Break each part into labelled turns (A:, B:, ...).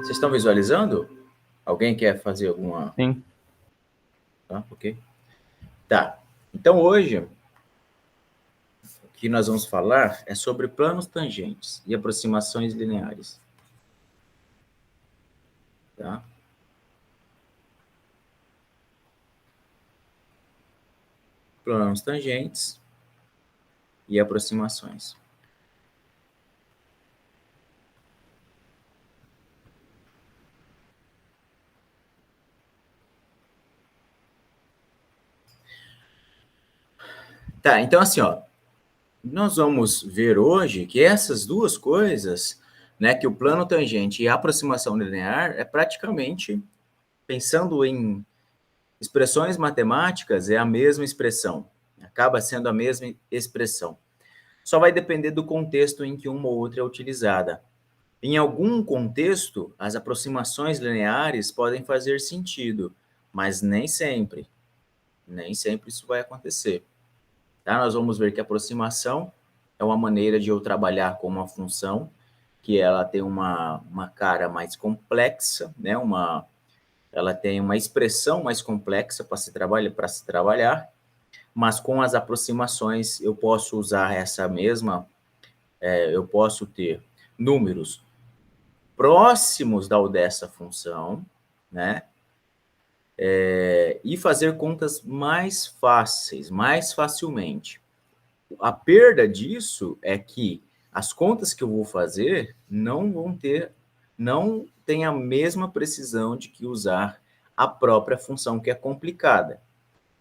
A: Vocês estão visualizando? Alguém quer fazer alguma...
B: Sim.
A: Tá, ok. Tá, então hoje o que nós vamos falar é sobre planos tangentes e aproximações lineares. Tá? Planos tangentes e aproximações. Tá, então assim, ó, nós vamos ver hoje que essas duas coisas, né, que o plano tangente e a aproximação linear é praticamente, pensando em expressões matemáticas, é a mesma expressão, acaba sendo a mesma expressão. Só vai depender do contexto em que uma ou outra é utilizada. Em algum contexto, as aproximações lineares podem fazer sentido, mas nem sempre. Nem sempre isso vai acontecer. Tá? Nós vamos ver que a aproximação é uma maneira de eu trabalhar com uma função que ela tem uma cara mais complexa, né? Ela tem uma expressão mais complexa para se trabalhar, mas com as aproximações eu posso usar essa mesma, eu posso ter números próximos dessa função, né? E fazer contas mais fáceis, mais facilmente. A perda disso é que as contas que eu vou fazer não têm a mesma precisão de que usar a própria função que é complicada.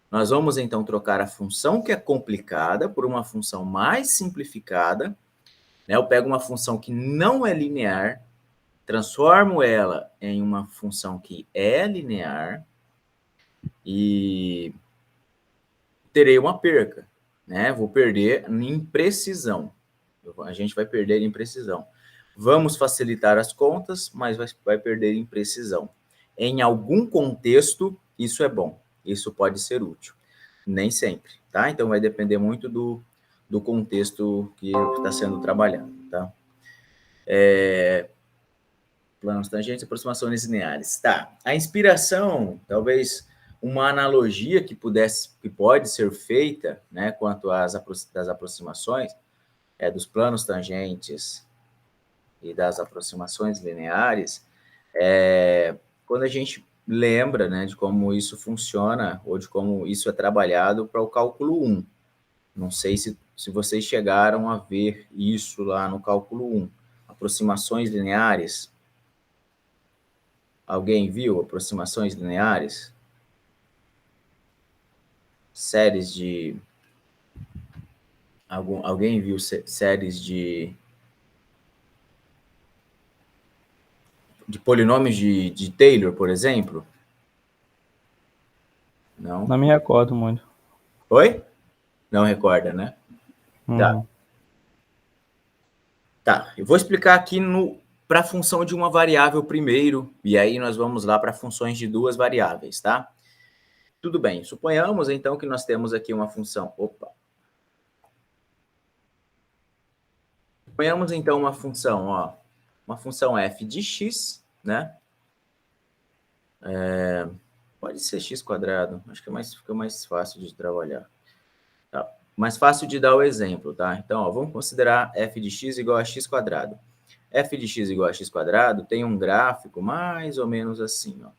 A: Nós vamos então trocar a função que é complicada por uma função mais simplificada, né? Eu pego uma função que não é linear, transformo ela em uma função que é linear e terei uma perca, né? Vou perder em precisão. A gente vai perder em precisão. Vamos facilitar as contas, mas vai perder em precisão. Em algum contexto, isso é bom. Isso pode ser útil. Nem sempre, tá? Então, vai depender muito do contexto que está sendo trabalhado, tá? Planos tangentes, aproximações lineares. Tá. A inspiração, talvez uma analogia que pode ser feita, né, quanto das aproximações, dos planos tangentes e das aproximações lineares, quando a gente lembra, né, de como isso funciona ou de como isso é trabalhado para o cálculo 1. Não sei se vocês chegaram a ver isso lá no cálculo 1. Aproximações lineares. Alguém viu aproximações lineares? Séries de... Alguém viu séries de polinômios de Taylor, por exemplo? Não?
B: Não me recordo muito.
A: Oi? Não recorda, né? Tá.
B: Uhum.
A: Tá, eu vou explicar aqui para a função de uma variável primeiro, e aí nós vamos lá para funções de duas variáveis, tá? Tudo bem, suponhamos então que nós temos aqui uma função... Opa! Suponhamos então uma função, ó, uma função f de x, né? Pode ser x², acho que fica mais fácil de trabalhar. Tá? Mais fácil de dar o exemplo, tá? Então, ó, vamos considerar f de x igual a x². F de x igual a x² tem um gráfico mais ou menos assim, ó.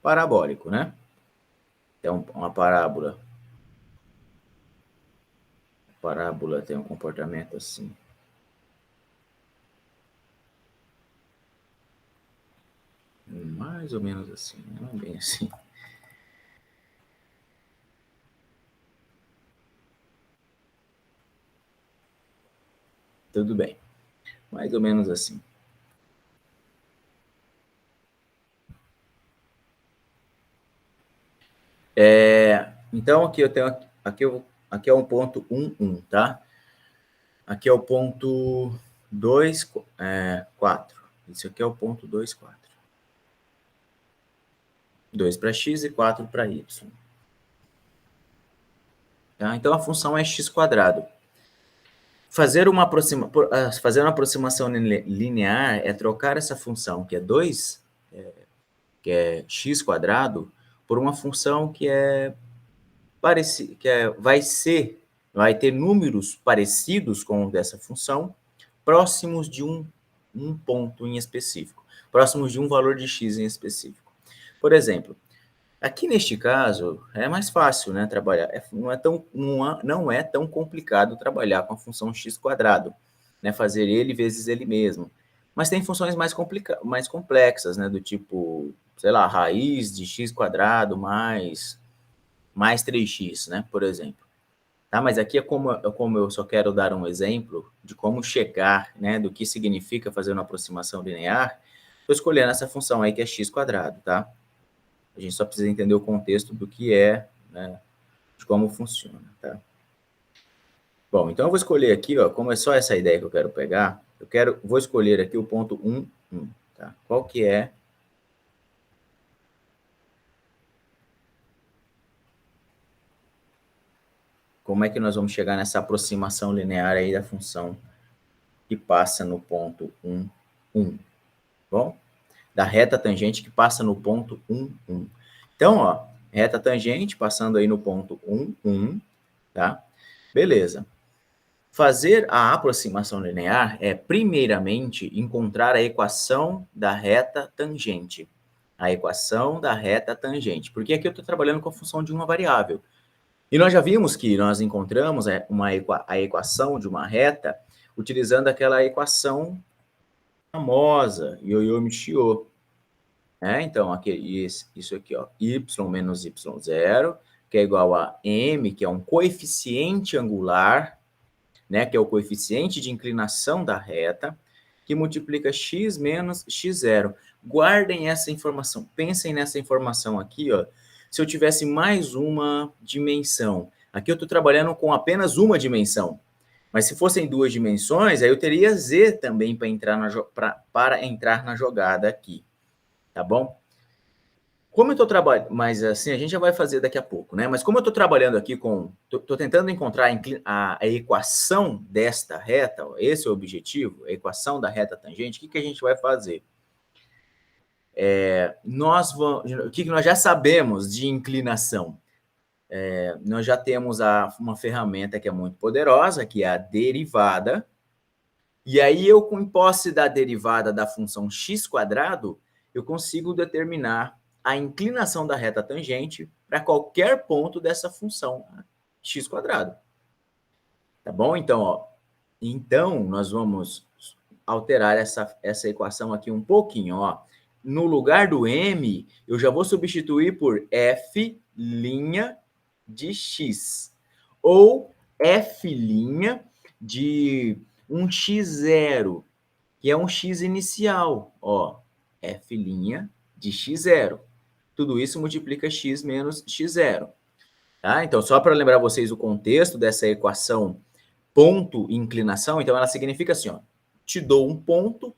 A: Parabólico, né? Então, uma parábola. A parábola tem um comportamento assim. Mais ou menos assim, não é bem assim. Tudo bem. Mais ou menos assim. Então, aqui eu tenho... Aqui é um ponto 1, 1, tá? Aqui é o ponto 2, 4. Isso aqui é o ponto 2, 4. 2 para x e 4 para y. Tá? Então, a função é x². fazer uma aproximação linear é trocar essa função que é 2, que é x quadrado, por uma função que vai ter números parecidos com o dessa função, próximos de um ponto em específico, próximos de um valor de x em específico. Por exemplo, aqui neste caso é mais fácil, né, trabalhar. Não é tão complicado trabalhar com a função x quadrado, né, fazer ele vezes ele mesmo. Mas tem funções mais complexas, né, do tipo, sei lá, raiz de x quadrado mais 3x, né, por exemplo. Tá? Mas aqui é como eu só quero dar um exemplo de como chegar, né, do que significa fazer uma aproximação linear. Estou escolhendo essa função aí que é x quadrado, tá? A gente só precisa entender o contexto do que é, né, de como funciona, tá? Bom, então eu vou escolher aqui, ó, como é só essa ideia que eu quero pegar, vou escolher aqui o ponto 1, 1, tá? Qual que é? Como é que nós vamos chegar nessa aproximação linear aí da função que passa no ponto 1, 1? Bom, da reta tangente que passa no ponto 1, 1. Então, ó, reta tangente passando aí no ponto 1, 1, tá? Beleza. Fazer a aproximação linear é, primeiramente, encontrar a equação da reta tangente. A equação da reta tangente. Porque aqui eu estou trabalhando com a função de uma variável. E nós já vimos que nós encontramos a equação de uma reta utilizando aquela equação famosa, Ioiô-Michio. Então, aqui, isso aqui, ó, y menos y0, que é igual a m, que é um coeficiente angular, né, que é o coeficiente de inclinação da reta, que multiplica x menos x0. Guardem essa informação, pensem nessa informação aqui, ó. Se eu tivesse mais uma dimensão, aqui eu estou trabalhando com apenas uma dimensão, mas se fossem duas dimensões, aí eu teria z também para entrar na jogada aqui, tá bom? Como eu estou trabalhando, mas assim, a gente já vai fazer daqui a pouco, né? Mas como eu estou trabalhando aqui estou tentando encontrar a equação desta reta, ó, esse é o objetivo, a equação da reta tangente, o que a gente vai fazer? O que nós já sabemos de inclinação? Nós já temos uma ferramenta que é muito poderosa, que é a derivada, e aí eu, com posse da derivada da função x quadrado, eu consigo determinar a inclinação da reta tangente para qualquer ponto dessa função x quadrado. Tá bom? Então nós vamos alterar essa equação aqui um pouquinho, ó. No lugar do m, eu já vou substituir por f' de x, ou f' de um x0, que é um x inicial, ó, f' de x0. Tudo isso multiplica x menos x0. Tá? Então, só para lembrar vocês o contexto dessa equação ponto e inclinação, então ela significa assim, ó, te dou um ponto,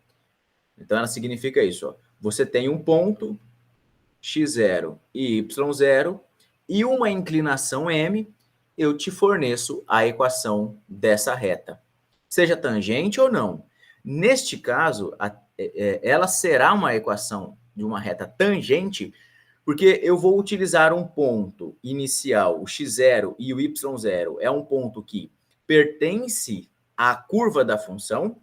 A: então ela significa isso, ó, você tem um ponto, x0 e y0, e uma inclinação m, eu te forneço a equação dessa reta, seja tangente ou não. Neste caso, ela será uma equação de uma reta tangente, porque eu vou utilizar um ponto inicial, o x0 e o y0, é um ponto que pertence à curva da função,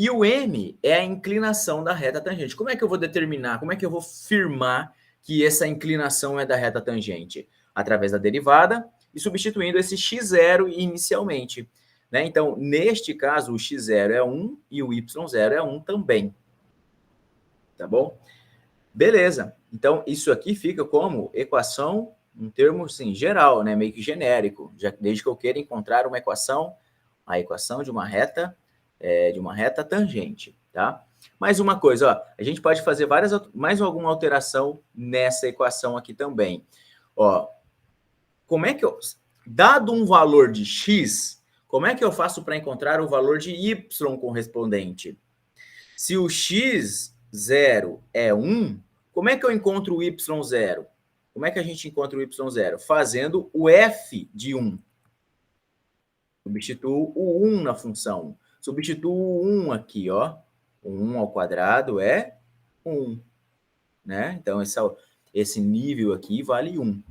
A: e o m é a inclinação da reta tangente. Como é que eu vou determinar, como é que eu vou firmar que essa inclinação é da reta tangente? Através da derivada e substituindo esse x0 inicialmente. Né? Então, neste caso, o x0 é 1 e o y0 é 1 também. Tá bom? Beleza. Então, isso aqui fica como equação, um termo assim, geral, né? Meio que genérico, desde que eu queira encontrar uma equação, a equação de uma reta tangente, tá? Mais uma coisa, ó, a gente pode fazer mais alguma alteração nessa equação aqui também. Ó, dado um valor de x, como é que eu faço para encontrar o valor de y correspondente? Se o x0 é 1, como é que eu encontro o y0? Como é que a gente encontra o y0? Fazendo o f de 1. Substituo o 1 na função. Substituo o 1 aqui, ó. O 1 ao quadrado é 1, né? Então, esse nível aqui vale 1.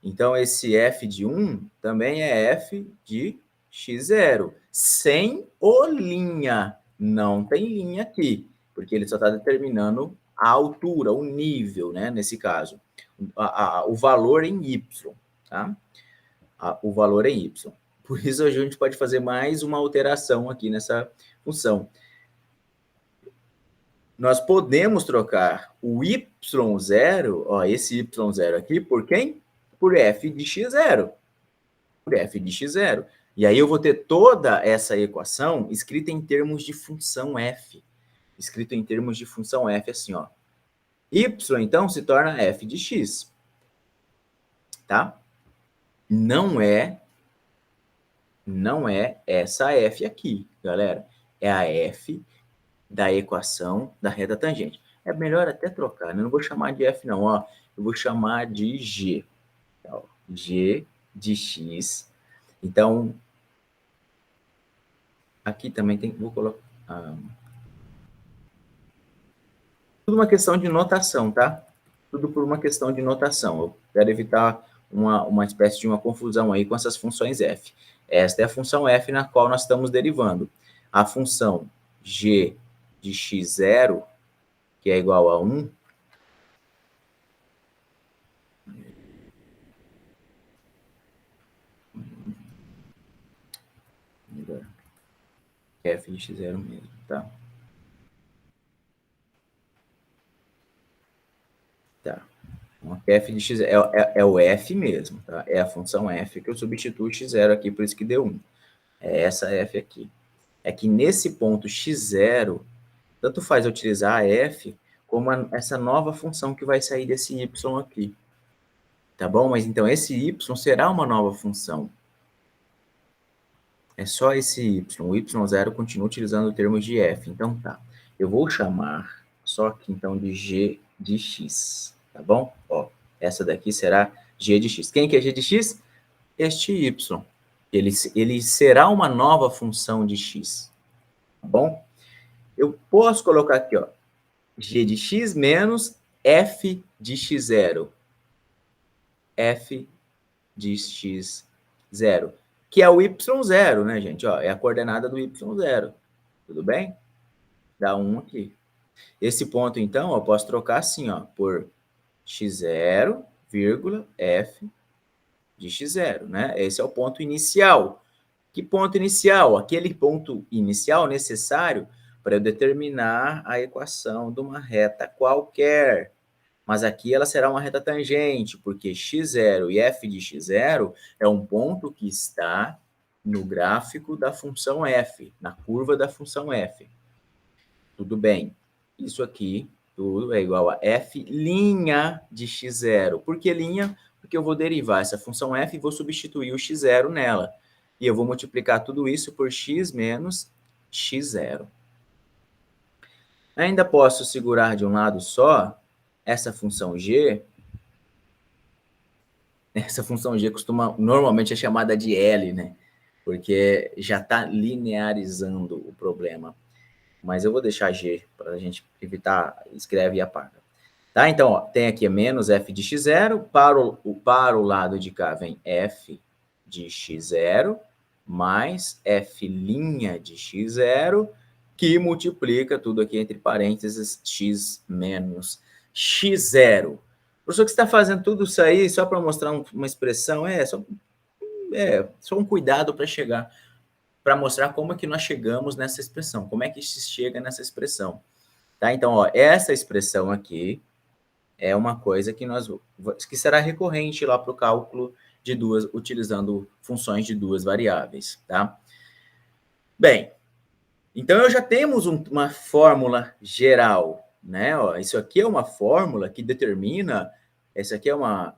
A: Então, esse f de 1 também é f de x0, sem o linha. Não tem linha aqui, porque ele só está determinando a altura, o nível, né? Nesse caso, o valor em y, tá? O valor em y. Por isso, a gente pode fazer mais uma alteração aqui nessa função. Nós podemos trocar o y0, ó, esse y0 aqui, por quem? Por f de x0. Por f de x0. E aí eu vou ter toda essa equação escrita em termos de função f. Escrito em termos de função f, assim, ó. Y, então, se torna f de x. Tá? Não é essa f aqui, galera. É a f da equação da reta tangente. É melhor até trocar, né? Não vou chamar de f, não, ó. Eu vou chamar de g. Então, g de x. Então, aqui também tem, vou colocar... tudo uma questão de notação, tá? Tudo por uma questão de notação. Eu quero evitar uma espécie de uma confusão aí com essas funções f. Esta é a função f na qual nós estamos derivando. A função g de x0, que é igual a 1, f de x0 mesmo, tá? Tá. Então, f de x é o f mesmo, tá? É a função f que eu substituo x0 aqui, por isso que deu 1. É essa f aqui. É que nesse ponto x0, tanto faz eu utilizar a f como essa nova função que vai sair desse y aqui. Tá bom? Mas então esse y será uma nova função. É só esse y. O y0 continua utilizando o termo de f. Então tá. Eu vou chamar só aqui então de g de x. Tá bom? Ó, essa daqui será g de x. Quem que é g de x? Este y. Ele será uma nova função de x. Tá bom? Eu posso colocar aqui, ó, g de x menos f de x0. F de x0. Que é o y0, né, gente? Ó, é a coordenada do y0. Tudo bem? Dá 1 aqui. Esse ponto, então, eu posso trocar assim, ó, por x0, f de x0, né? Esse é o ponto inicial. Que ponto inicial? Aquele ponto inicial necessário para eu determinar a equação de uma reta qualquer. Mas aqui ela será uma reta tangente, porque x0 e f de x0 é um ponto que está no gráfico da função f, na curva da função f. Tudo bem. Isso aqui tudo é igual a f' de x0. Por que linha? Porque eu vou derivar essa função f e vou substituir o x0 nela. E eu vou multiplicar tudo isso por x menos x0. Ainda posso segurar de um lado só essa função g. Essa função g normalmente é chamada de L, né? Porque já está linearizando o problema. Mas eu vou deixar g para a gente evitar, escreve e apaga. Tá? Então, ó, tem aqui menos f de x0, para o lado de cá vem f de x0, mais f' de x0, que multiplica tudo aqui entre parênteses x menos x0. Professor, que você está fazendo tudo isso aí só para mostrar uma expressão? Só um cuidado para chegar, para mostrar como é que nós chegamos nessa expressão, como é que se chega nessa expressão. Tá? Então, ó, essa expressão aqui é uma coisa que será recorrente lá para o cálculo de utilizando funções de duas variáveis, tá? Bem, então eu já temos uma fórmula geral, né? Ó, isso aqui é uma fórmula que determina, essa aqui é uma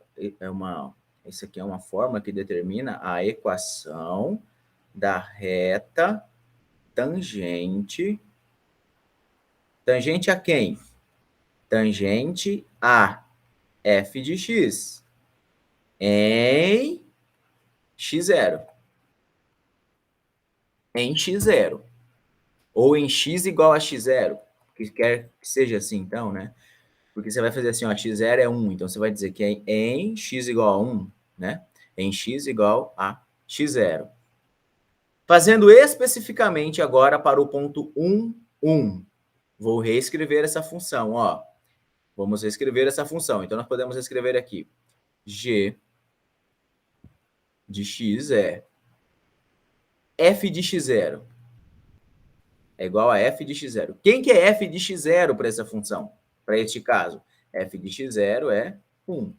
A: fórmula que determina a equação da reta tangente. Tangente a quem? Tangente a f de x em x0. em x0. Ou em x igual a x0, que quer que seja assim, então, né? Porque você vai fazer assim, ó, x0 é 1, então você vai dizer que é em x igual a 1, né? Em x igual a x0. Fazendo especificamente agora para o ponto 1, 1. Vou reescrever essa função, ó. Vamos reescrever essa função. Então, nós podemos escrever aqui, g de x é f de x0 é igual a f de x0. Quem que é f de x0 para essa função? Para este caso, f de x0 é 1.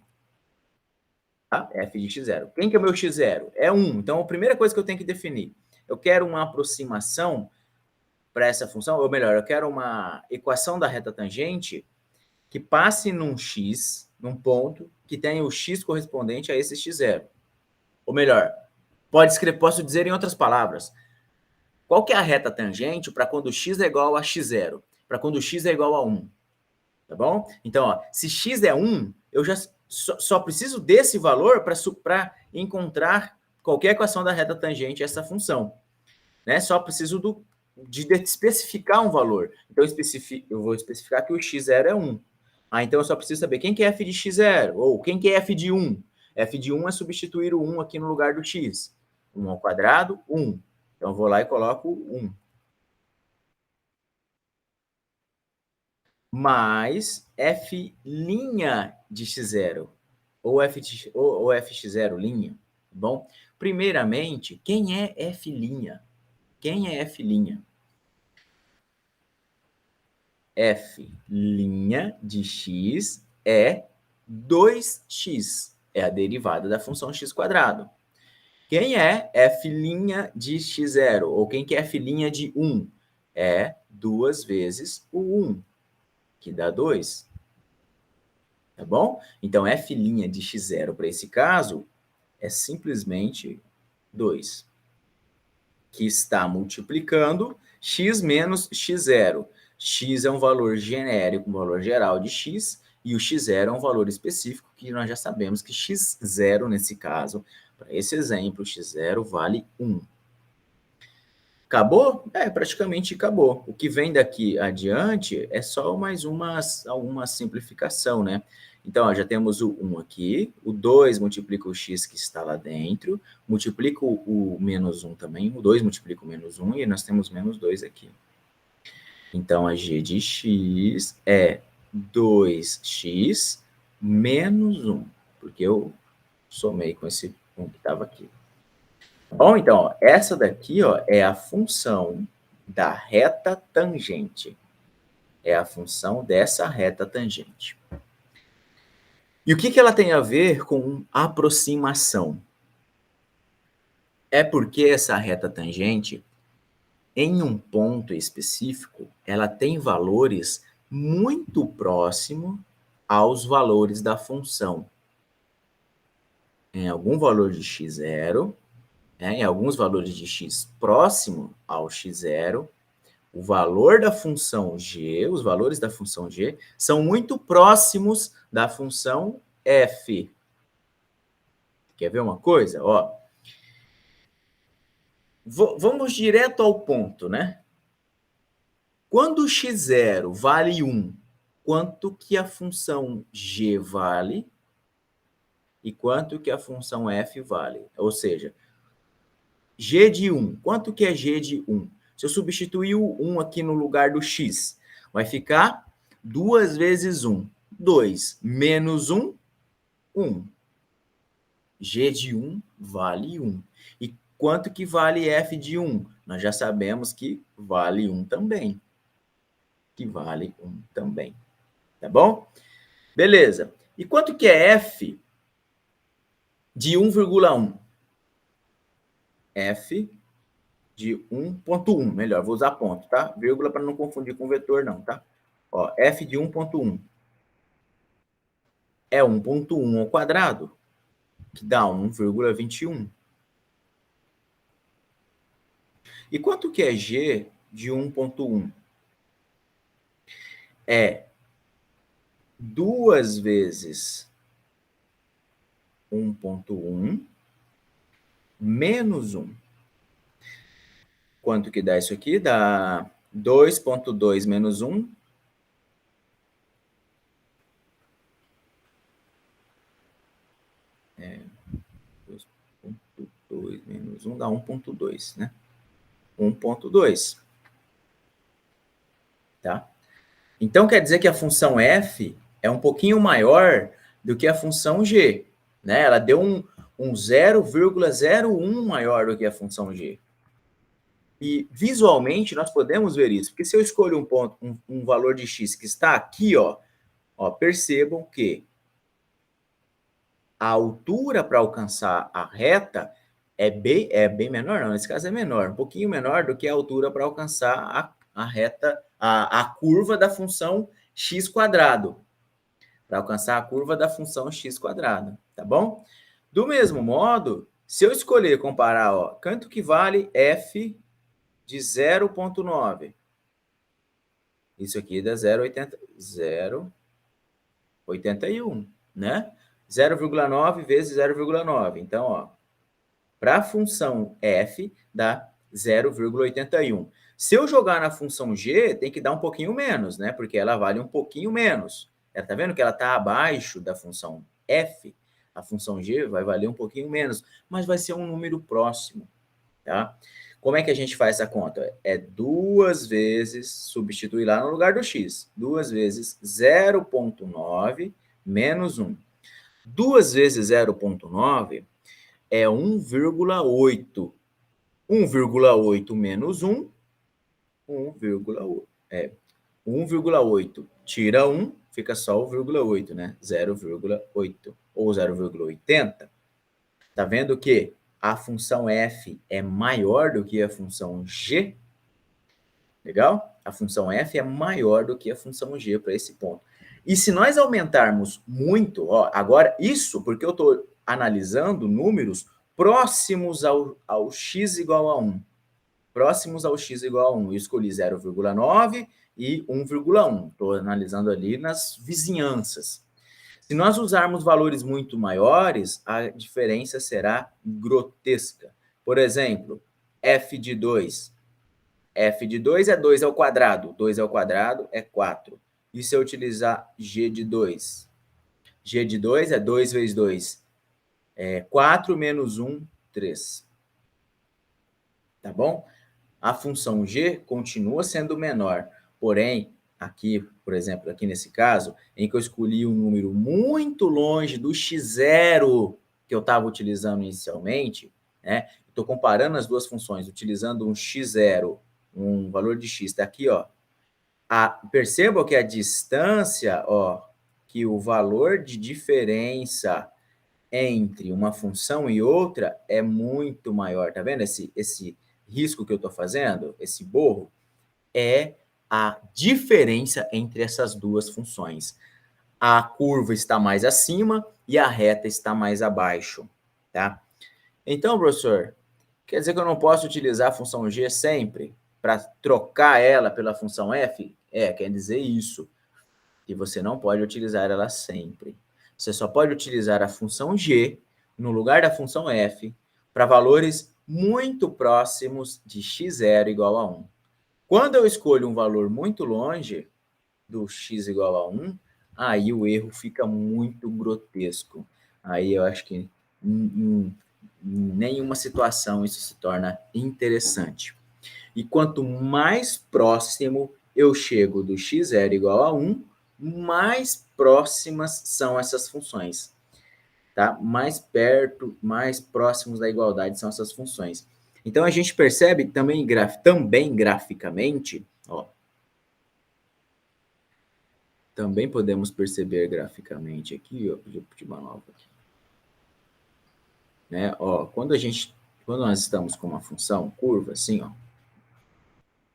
A: Tá? F de x0. Quem que é o meu x0? É 1. Então, a primeira coisa que eu tenho que definir, eu quero uma aproximação para essa função, ou melhor, eu quero uma equação da reta tangente que passe num x, num ponto, que tenha o x correspondente a esse x0. Ou melhor, posso dizer em outras palavras, qual que é a reta tangente para quando x é igual a x0? Para quando x é igual a 1. Tá bom? Então, ó, se x é 1, eu já só preciso desse valor para encontrar qualquer equação da reta tangente a essa função. Né? Só preciso de especificar um valor. Então, eu vou especificar que o x0 é 1. Então, eu só preciso saber quem que é f de x0, ou quem que é f de 1. F de 1 é substituir o 1 aqui no lugar do x. 1 ao quadrado, 1. Então, eu vou lá e coloco 1. Mais f' de x0, ou fx0', bom? Primeiramente, quem é f'? Quem é f'? F' de x é 2x, é a derivada da função x². Quem é f' de x0, ou quem que é f' de 1? É 2 vezes o 1, que dá 2. Tá bom? Então, f' de x0 para esse caso é simplesmente 2, que está multiplicando x menos x0. X é um valor genérico, um valor geral de x, e o x0 é um valor específico, que nós já sabemos que x0, nesse caso, para esse exemplo, x0 vale 1. Acabou? Praticamente acabou. O que vem daqui adiante é só mais uma simplificação, né? Então, ó, já temos o 1 aqui, o 2 multiplica o x que está lá dentro, multiplica o menos 1 também, o 2 multiplica o menos 1 e nós temos menos 2 aqui. Então, a g de x é 2x menos 1, porque eu somei com esse 1 que estava aqui. Bom, então, ó, essa daqui, ó, é a função da reta tangente. É a função dessa reta tangente. E o que ela tem a ver com aproximação? É porque essa reta tangente, em um ponto específico, ela tem valores muito próximos aos valores da função. Em algum valor de x0, em alguns valores de x próximo ao x0, o valor da função g, os valores da função g, são muito próximos da função f. Quer ver uma coisa? Ó, vamos direto ao ponto, né? Quando x0 vale 1, quanto que a função g vale e quanto que a função f vale? Ou seja, g de 1, quanto que é g de 1? Se eu substituir o 1 aqui no lugar do x, vai ficar 2 vezes 1, 2, menos 1, 1. G de 1 vale 1. E quanto que vale f de 1? Nós já sabemos que vale 1 também. Que vale 1 também. Tá bom? Beleza. E quanto que é f de 1,1? F de 1,1. Melhor, vou usar ponto, tá? Vírgula para não confundir com vetor, não, tá? Ó, f de 1,1 é 1,1 ao quadrado, que dá 1,21. E quanto que é g de 1,1? É 2 vezes 1,1 menos 1. Quanto que dá isso aqui? Dá 2,2 menos 1. É, 2,2 menos 1 dá 1,2, né? 1,2. Tá? Então, quer dizer que a função f é um pouquinho maior do que a função g. Né? Ela deu um 0,01 maior do que a função g. E visualmente nós podemos ver isso, porque se eu escolho um ponto, um valor de x que está aqui, ó, percebam que a altura para alcançar a reta é bem menor, não, nesse caso é menor, um pouquinho menor do que a altura para alcançar a reta, a curva da função x quadrado, para alcançar a curva da função x quadrado, tá bom? Do mesmo modo, se eu escolher comparar, ó, quanto que vale f de 0,9? Isso aqui dá 0,81, né? 0,9 vezes 0,9. Então, ó, para a função f dá 0,81. Se eu jogar na função g, tem que dar um pouquinho menos, né? Porque ela vale um pouquinho menos. Tá vendo que ela está abaixo da função f? A função g vai valer um pouquinho menos, mas vai ser um número próximo, tá? Como é que a gente faz essa conta? É 2 vezes, substituir lá no lugar do x, 2 vezes 0,9 menos 1. 2 vezes 0,9 é 1,8. 1,8 menos 1, 1,8. 1,8 tira 1, fica só o 0,8, né? 0,8 ou 0,80. Tá vendo que a função f é maior do que a função g? Legal? A função f é maior do que a função g para esse ponto. E se nós aumentarmos muito, ó, agora isso porque eu estou analisando números próximos ao x igual a 1. Próximos ao x igual a 1. Eu escolhi 0,9 e 1,1. Estou analisando ali nas vizinhanças. Se nós usarmos valores muito maiores, a diferença será grotesca. Por exemplo, f de 2. F de 2 é 2 ao quadrado. 2 ao quadrado é 4. E se eu utilizar g de 2? G de 2 é 2 vezes 2. 4 menos 1, 3. Tá bom? A função g continua sendo menor. Porém, aqui, por exemplo, aqui nesse caso, em que eu escolhi um número muito longe do x0 que eu estava utilizando inicialmente, né? Estou comparando as duas funções, utilizando um x0, um valor de x, está aqui, ó. Perceba que a distância, ó, que o valor de diferença entre uma função e outra é muito maior. Tá vendo esse risco que eu estou fazendo? Esse borro é a diferença entre essas duas funções. A curva está mais acima e a reta está mais abaixo, tá? Então, professor, quer dizer que eu não posso utilizar a função g sempre para trocar ela pela função f? Quer dizer isso, que você não pode utilizar ela sempre. Você só pode utilizar a função g no lugar da função f para valores muito próximos de x0 igual a 1. Quando eu escolho um valor muito longe do x igual a 1, aí o erro fica muito grotesco. Aí eu acho que em nenhuma situação isso se torna interessante. E quanto mais próximo eu chego do x0 igual a 1, mais próximas são essas funções. Tá? Mais perto, mais próximos da igualdade são essas funções. Então, a gente percebe também graficamente, ó, também podemos perceber graficamente aqui, ó, deixa eu pedir uma nova aqui. Né? Ó, quando nós estamos com uma função curva, assim, ó,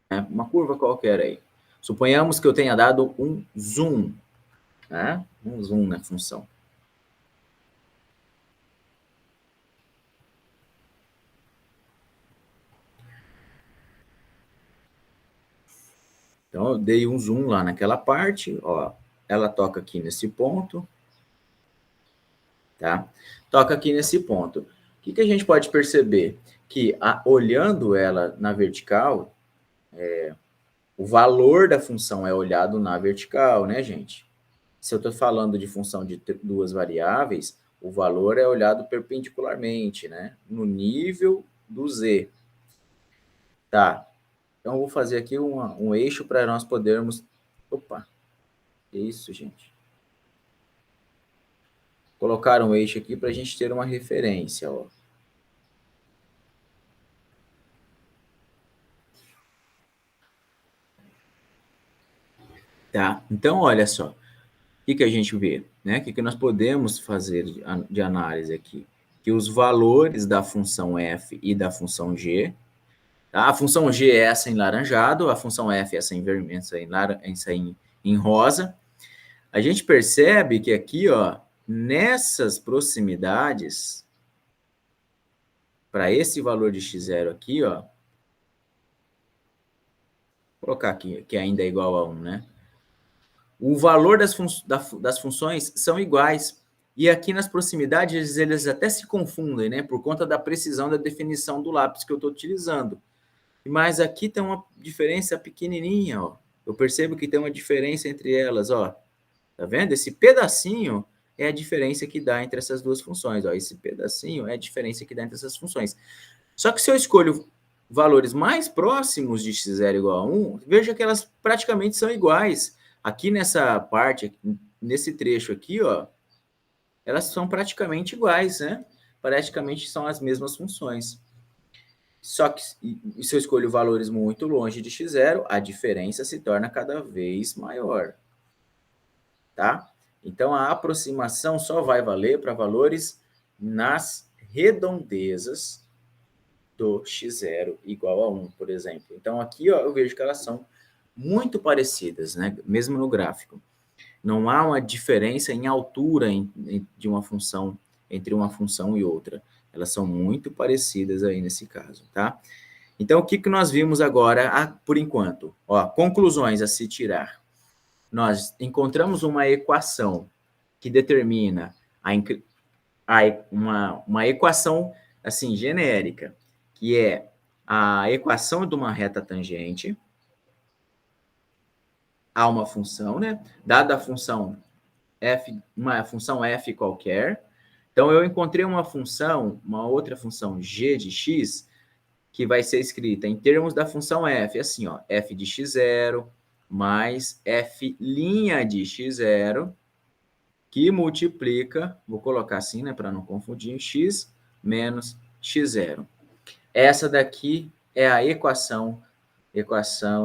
A: né? Uma curva qualquer aí. Suponhamos que eu tenha dado um zoom, né? Um zoom na função. Então, eu dei um zoom lá naquela parte, ó, ela toca aqui nesse ponto, tá? Toca aqui nesse ponto. O que a gente pode perceber? que, olhando ela na vertical, o valor da função é olhado na vertical, né, gente? Se eu estou falando de função de duas variáveis, o valor é olhado perpendicularmente, né? No nível do z. Tá. Então, eu vou fazer aqui um eixo para nós podermos... Opa, que isso, gente? Colocar um eixo aqui para a gente ter uma referência, ó. Tá? Então, olha só. O que a gente vê? Né? O que nós podemos fazer de análise aqui? Que os valores da função f e da função g, tá? A função g é essa em laranjado, a função f é essa em vermelho, essa em rosa. A gente percebe que aqui, ó, nessas proximidades, para esse valor de x0 aqui, ó, vou colocar aqui, que ainda é igual a 1, né? O valor das funções são iguais. E aqui nas proximidades eles até se confundem, né? Por conta da precisão da definição do lápis que eu estou utilizando. Mas aqui tem uma diferença pequenininha, ó. Eu percebo que tem uma diferença entre elas, ó. Tá vendo? Esse pedacinho é a diferença que dá entre essas duas funções, ó. Esse pedacinho é a diferença que dá entre essas funções. Só que se eu escolho valores mais próximos de x0 igual a 1, veja que elas praticamente são iguais. Aqui nessa parte, nesse trecho aqui, ó, elas são praticamente iguais, né? Praticamente são as mesmas funções. Só que se eu escolho valores muito longe de x0, a diferença se torna cada vez maior, tá? Então, a aproximação só vai valer para valores nas redondezas do x0 igual a 1, por exemplo. Então, aqui ó, eu vejo que elas são muito parecidas, né? Mesmo no gráfico. Não há uma diferença em altura de uma função, entre uma função e outra. Elas são muito parecidas aí nesse caso, tá? Então, o que nós vimos agora, por enquanto? Ó, conclusões a se tirar. Nós encontramos uma equação que determina uma equação assim genérica, que é a equação de uma reta tangente a uma função, né? Dada a função f, uma função f qualquer. Então, eu encontrei uma função, uma outra função g de x, que vai ser escrita em termos da função f, assim, ó, f de x0 mais f' de x0, que multiplica, vou colocar assim, né, para não confundir, x menos x0. Essa daqui é a equação,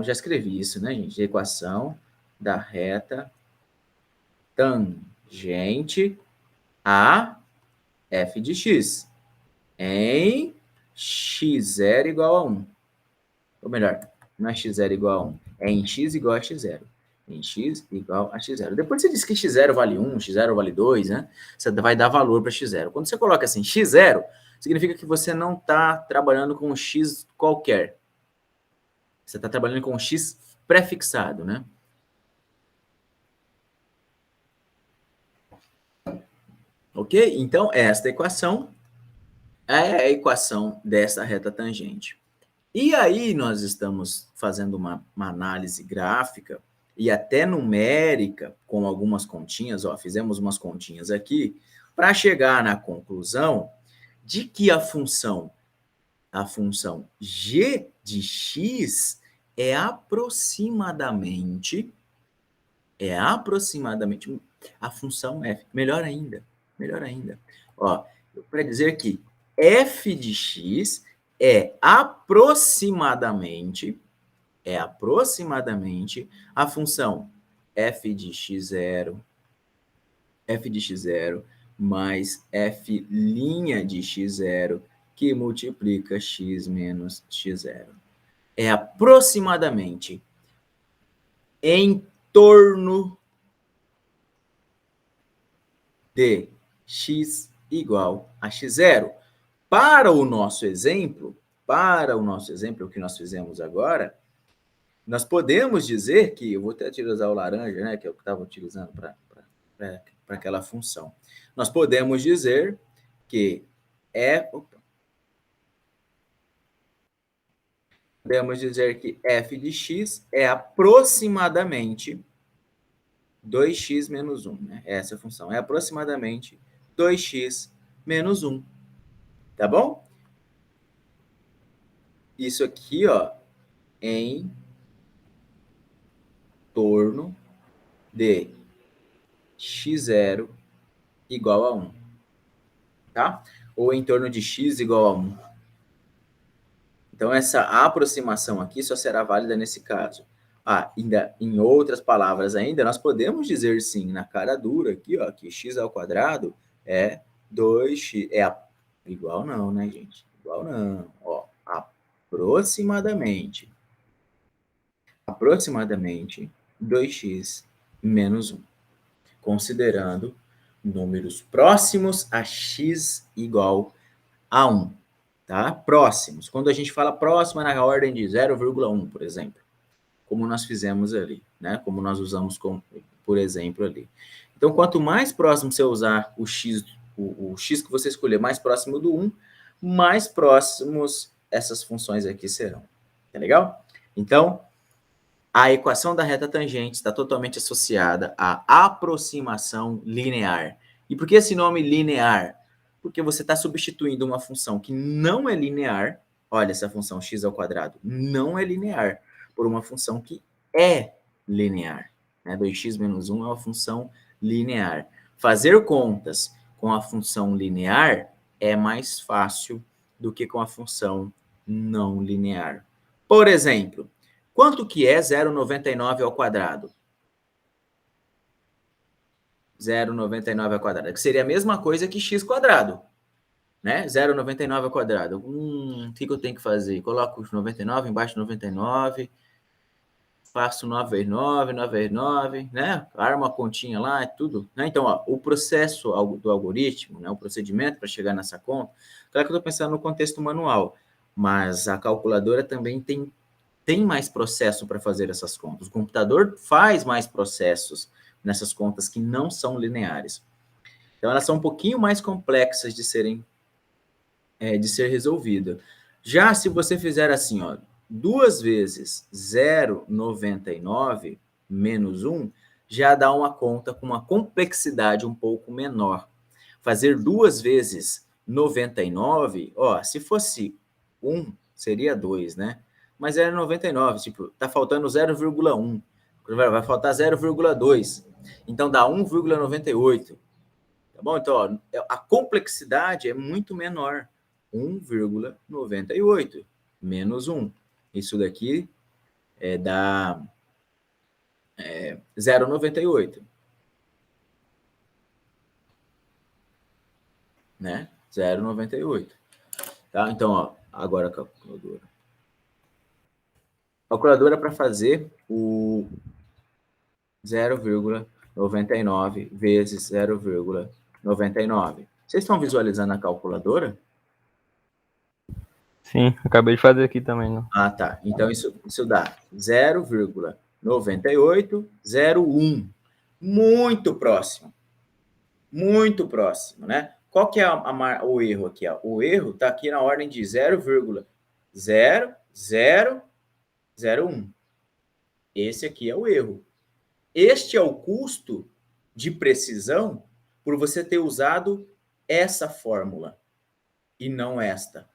A: já escrevi isso, né, gente? Equação da reta tangente a f de x em x0 igual a 1. Ou melhor, não é x0 igual a 1, é em x igual a x0. Em x igual a x0. Depois você diz que x0 vale 1, x0 vale 2, né? Você vai dar valor para x0. Quando você coloca assim, x0, significa que você não está trabalhando com um x qualquer. Você está trabalhando com um x prefixado, né? Ok? Então, esta equação é a equação dessa reta tangente. E aí nós estamos fazendo uma análise gráfica e até numérica, com algumas continhas, ó, fizemos umas continhas aqui, para chegar na conclusão de que a função g de x é aproximadamente a função f. Melhor ainda. Ó, para dizer que f de x é aproximadamente a função f de x0 mais f' de x0 que multiplica x menos x0. É aproximadamente em torno de x igual a x0. Para o nosso exemplo, o que nós fizemos agora, nós podemos dizer que, eu vou até utilizar o laranja, né, que é o que eu estava utilizando para aquela função. Nós podemos dizer que podemos dizer que f de x é aproximadamente 2x menos 1, né? Essa função é aproximadamente 2x menos 1, tá bom? Isso aqui, ó, em torno de x0 igual a 1, tá? Ou em torno de x igual a 1. Então, essa aproximação aqui só será válida nesse caso. Ainda em outras palavras ainda, nós podemos dizer sim, na cara dura aqui, ó, que x ao quadrado é 2x, igual não, né, gente? Igual não, ó, aproximadamente 2x menos 1, considerando números próximos a x igual a 1, tá? Próximos. Quando a gente fala próximo, é na ordem de 0,1, por exemplo, como nós fizemos ali, né? Como nós usamos por exemplo ali. Então, quanto mais próximo você usar o x que você escolher mais próximo do 1, mais próximos essas funções aqui serão. Tá legal? Então, a equação da reta tangente está totalmente associada à aproximação linear. E por que esse nome linear? Porque você está substituindo uma função que não é linear, olha, essa função x ao quadrado não é linear, por uma função que é linear. Né? 2x menos 1 é uma função linear. Fazer contas com a função linear é mais fácil do que com a função não linear. Por exemplo, quanto que é 0,99 ao quadrado? 0,99 ao quadrado, que seria a mesma coisa que x quadrado, né? 0,99 ao quadrado. O que eu tenho que fazer? Coloco os 99 embaixo de 99, faço 9 vezes 9, 9 vezes 9, né? Arma a continha lá e tudo. Né? Então, ó, o processo do algoritmo, né? O procedimento para chegar nessa conta, claro que eu estou pensando no contexto manual, mas a calculadora também tem mais processo para fazer essas contas. O computador faz mais processos nessas contas que não são lineares. Então, elas são um pouquinho mais complexas de ser resolvida. Já se você fizer assim, ó, 2 vezes 0,99 menos 1, já dá uma conta com uma complexidade um pouco menor. Fazer 2 vezes 99, ó, se fosse 1, seria 2, né? Mas era 99, tipo, tá faltando 0,1. Vai faltar 0,2. Então dá 1,98. Tá bom? Então, ó, a complexidade é muito menor. 1,98 menos 1. Isso daqui dá 0,98. Né? 0,98. Tá? Então, ó, agora a calculadora. Calculadora para fazer o 0,99 vezes 0,99. Vocês estão visualizando a calculadora?
B: Sim, acabei de fazer aqui também. Não?
A: Ah, tá. Então, isso dá 0,9801. Muito próximo. Muito próximo, né? Qual que é o erro aqui? Ó? O erro está aqui na ordem de 0,0001. Esse aqui é o erro. Este é o custo de precisão por você ter usado essa fórmula e não esta.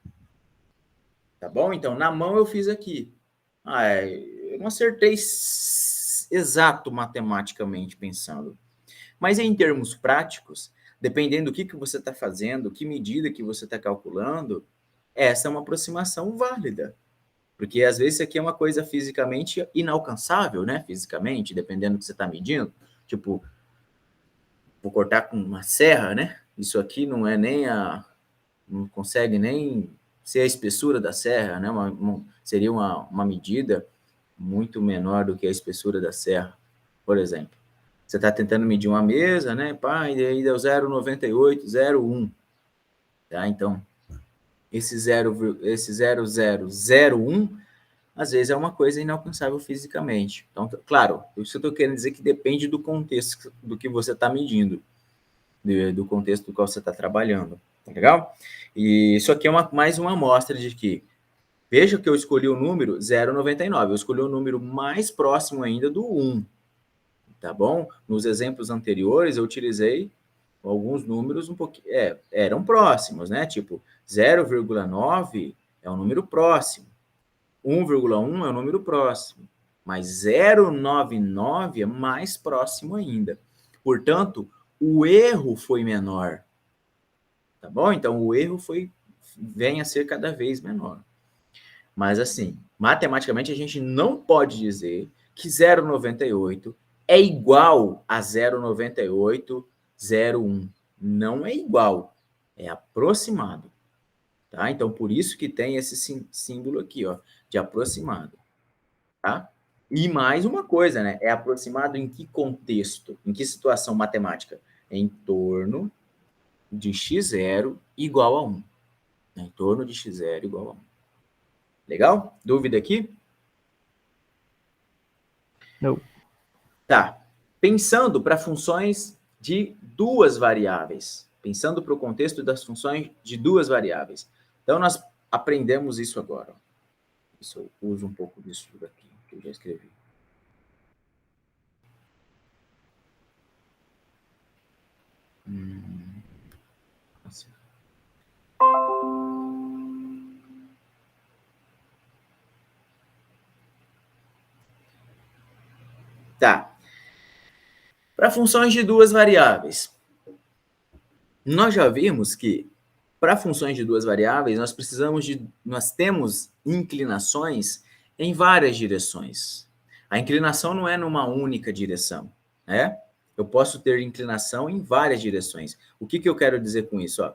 A: Tá bom? Então, na mão eu fiz aqui. Eu não acertei exato matematicamente pensando. Mas em termos práticos, dependendo do que você está fazendo, que medida que você está calculando, essa é uma aproximação válida. Porque às vezes isso aqui é uma coisa fisicamente inalcançável, né? Fisicamente, dependendo do que você está medindo. Tipo, vou cortar com uma serra, né? Isso aqui não é nem não consegue nem ser a espessura da serra, né? Seria uma medida muito menor do que a espessura da serra, por exemplo. Você está tentando medir uma mesa, né? Pá, e aí deu 0,9801. Tá? Então, esse 0,0001 às vezes é uma coisa inalcançável fisicamente. Então, claro, isso eu estou querendo dizer que depende do contexto do que você está medindo, do contexto do qual você está trabalhando. Tá legal? E isso aqui é mais uma amostra de que Veja que eu escolhi o número 0,99. Eu escolhi o número mais próximo ainda do 1. Tá bom? Nos exemplos anteriores, eu utilizei alguns números um pouquinho... eram próximos, né? Tipo, 0,9 é um número próximo. 1,1 é um número próximo. Mas 0,99 é mais próximo ainda. Portanto, o erro foi menor. Tá bom? Então, o erro vem a ser cada vez menor. Mas, assim, matematicamente, a gente não pode dizer que 0,98 é igual a 0,9801. Não é igual, é aproximado. Tá? Então, por isso que tem esse símbolo aqui, ó, de aproximado. Tá? E mais uma coisa, né? É aproximado em que contexto? Em que situação matemática? Em torno de x0 igual a 1. Em torno de x0 igual a 1. Legal? Dúvida aqui?
B: Não.
A: Tá. Pensando para funções de duas variáveis. Pensando para o contexto das funções de duas variáveis. Então, nós aprendemos isso agora. Isso eu uso um pouco disso daqui, que eu já escrevi. Assim. Tá. Para funções de duas variáveis. Nós já vimos que para funções de duas variáveis, nós temos inclinações em várias direções. A inclinação não é numa única direção, né? Eu posso ter inclinação em várias direções. O que eu quero dizer com isso? Ó?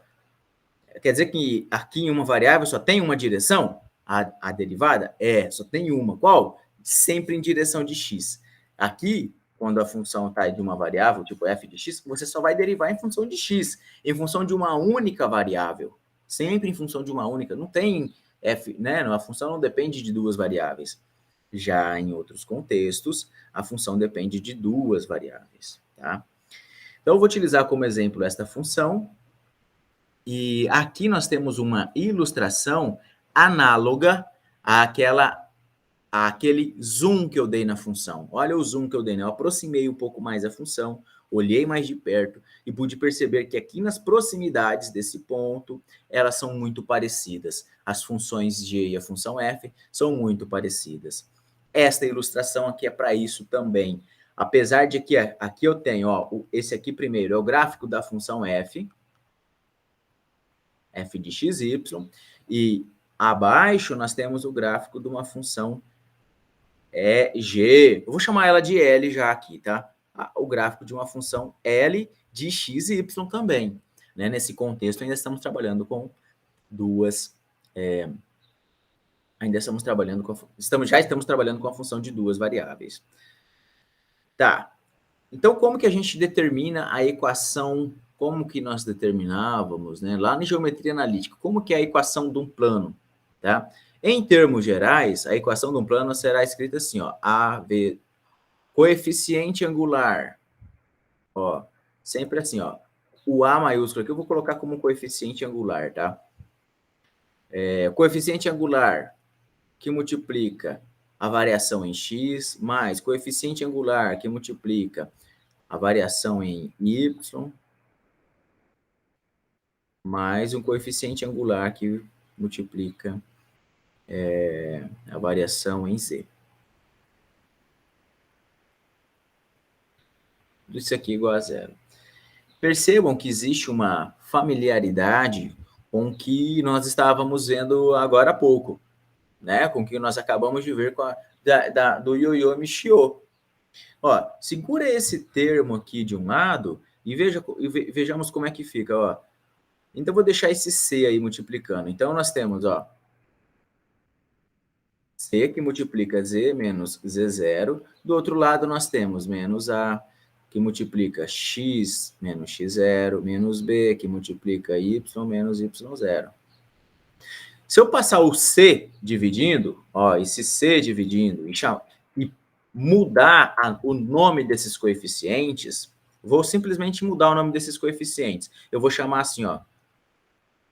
A: Quer dizer que aqui em uma variável só tem uma direção? A derivada? Só tem uma. Qual? Sempre em direção de x. Aqui, quando a função está de uma variável, tipo f de x, você só vai derivar em função de x, em função de uma única variável. Sempre em função de uma única. Não tem f, né? A função não depende de duas variáveis. Já em outros contextos, a função depende de duas variáveis, tá? Então, eu vou utilizar como exemplo esta função, e aqui nós temos uma ilustração análoga àquele zoom que eu dei na função. Olha o zoom que eu dei, né? Eu aproximei um pouco mais a função, olhei mais de perto e pude perceber que aqui nas proximidades desse ponto, elas são muito parecidas. As funções g e a função f são muito parecidas. Esta ilustração aqui é para isso também. Apesar de que aqui eu tenho, ó, esse aqui primeiro é o gráfico da função f de xy, e abaixo nós temos o gráfico de uma função g, eu vou chamar ela de L já aqui, tá? O gráfico de uma função L de xy também. Né? Nesse contexto, ainda estamos trabalhando com duas... já estamos trabalhando com a função de duas variáveis. Tá. Então, como que a gente determina a equação? Como que nós determinávamos, né? Lá na geometria analítica, como que é a equação de um plano, tá? Em termos gerais, a equação de um plano será escrita assim, ó, coeficiente angular, ó, sempre assim, ó, o A maiúsculo aqui eu vou colocar como coeficiente angular, tá? Coeficiente angular que multiplica a variação em x, mais coeficiente angular que multiplica a variação em y, mais um coeficiente angular que multiplica a variação em z. Isso aqui é igual a zero. Percebam que existe uma familiaridade com o que nós estávamos vendo agora há pouco, né? Com o que nós acabamos de ver do Yo-Yo Michio. Ó, segura esse termo aqui de um lado e vejamos como é que fica, ó. Então, vou deixar esse C aí multiplicando. Então, nós temos, ó, C que multiplica Z menos Z0. Do outro lado, nós temos menos A, que multiplica X menos X0, menos B, que multiplica Y menos Y0. Se eu passar o C dividindo, ó, esse C dividindo, e mudar o nome desses coeficientes, vou simplesmente mudar o nome desses coeficientes. Eu vou chamar assim, ó,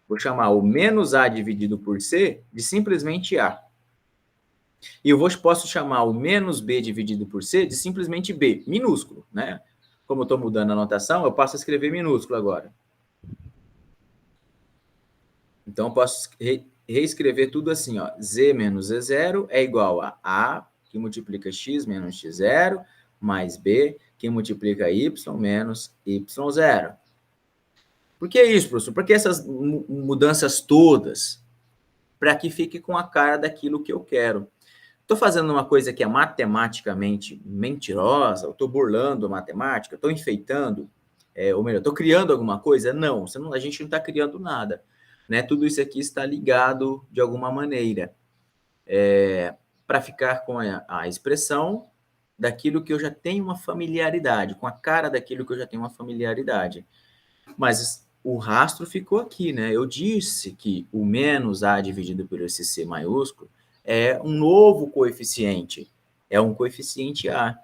A: Vou chamar o menos A dividido por C de simplesmente A. E eu posso chamar o menos B dividido por C de simplesmente B, minúsculo, né? Como eu estou mudando a notação, eu passo a escrever minúsculo agora. Então, eu posso reescrever tudo assim, ó. Z menos Z0 é igual a que multiplica X menos X0, mais B, que multiplica Y menos Y0. Por que isso, professor? Por que essas mudanças todas? Para que fique com a cara daquilo que eu quero. Estou fazendo uma coisa que é matematicamente mentirosa, estou burlando a matemática, estou enfeitando, ou melhor, estou criando alguma coisa? Não, a gente não está criando nada. Né? Tudo isso aqui está ligado de alguma maneira para ficar com a expressão daquilo que eu já tenho uma familiaridade, com a cara daquilo que eu já tenho uma familiaridade. Mas o rastro ficou aqui, né? Eu disse que o menos A dividido por esse C maiúsculo é um novo coeficiente, é um coeficiente A.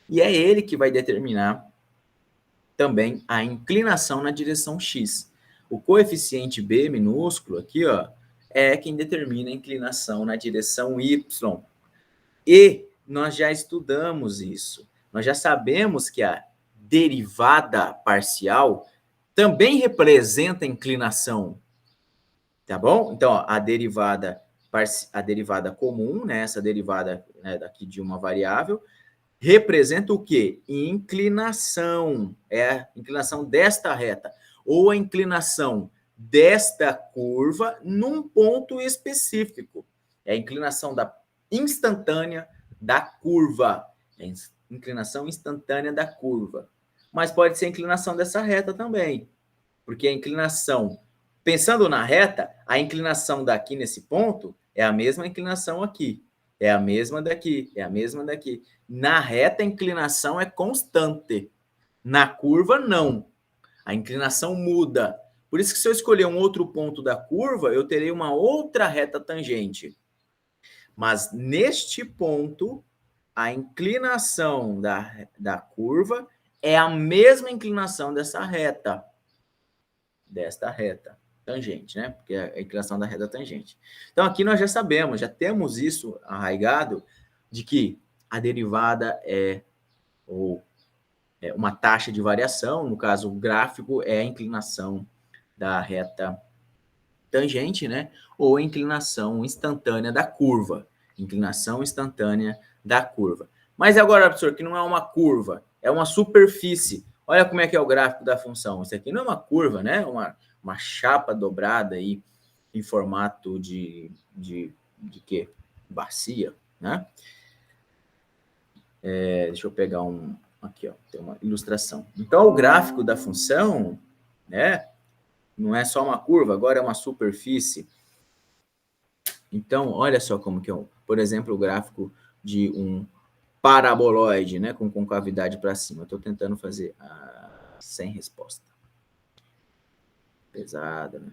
A: E é ele que vai determinar também a inclinação na direção X. O coeficiente B minúsculo aqui, ó, é quem determina a inclinação na direção Y. E nós já estudamos isso. Nós já sabemos que a derivada parcial também representa a inclinação, tá bom? Então, ó, a derivada comum, né, essa derivada, né, daqui de uma variável, representa o quê? Inclinação. É a inclinação desta reta, ou a inclinação desta curva num ponto específico. É a inclinação instantânea da curva. É a inclinação instantânea da curva. Mas pode ser a inclinação dessa reta também. Porque a inclinação, pensando na reta, a inclinação daqui nesse ponto é a mesma inclinação aqui. É a mesma daqui, é a mesma daqui. Na reta, a inclinação é constante. Na curva, não. A inclinação muda. Por isso que se eu escolher um outro ponto da curva, eu terei uma outra reta tangente. Mas neste ponto, a inclinação da curva é a mesma inclinação dessa reta. Desta reta tangente, né? Porque é a inclinação da reta tangente. Então, aqui nós já sabemos, já temos isso arraigado, de que a derivada é uma taxa de variação, no caso, o gráfico é a inclinação da reta tangente, né? Ou a inclinação instantânea da curva. Inclinação instantânea da curva. Mas agora, professor, que não é uma curva, é uma superfície. Olha como é que é o gráfico da função. Isso aqui não é uma curva, né? Uma chapa dobrada aí em formato de quê? Bacia, né? Deixa eu pegar aqui, ó, tem uma ilustração. Então, o gráfico da função, né? Não é só uma curva, agora é uma superfície. Então, olha só como que é, por exemplo, o gráfico de um paraboloide, né, com concavidade para cima. Estou tentando fazer sem resposta. Pesado, né?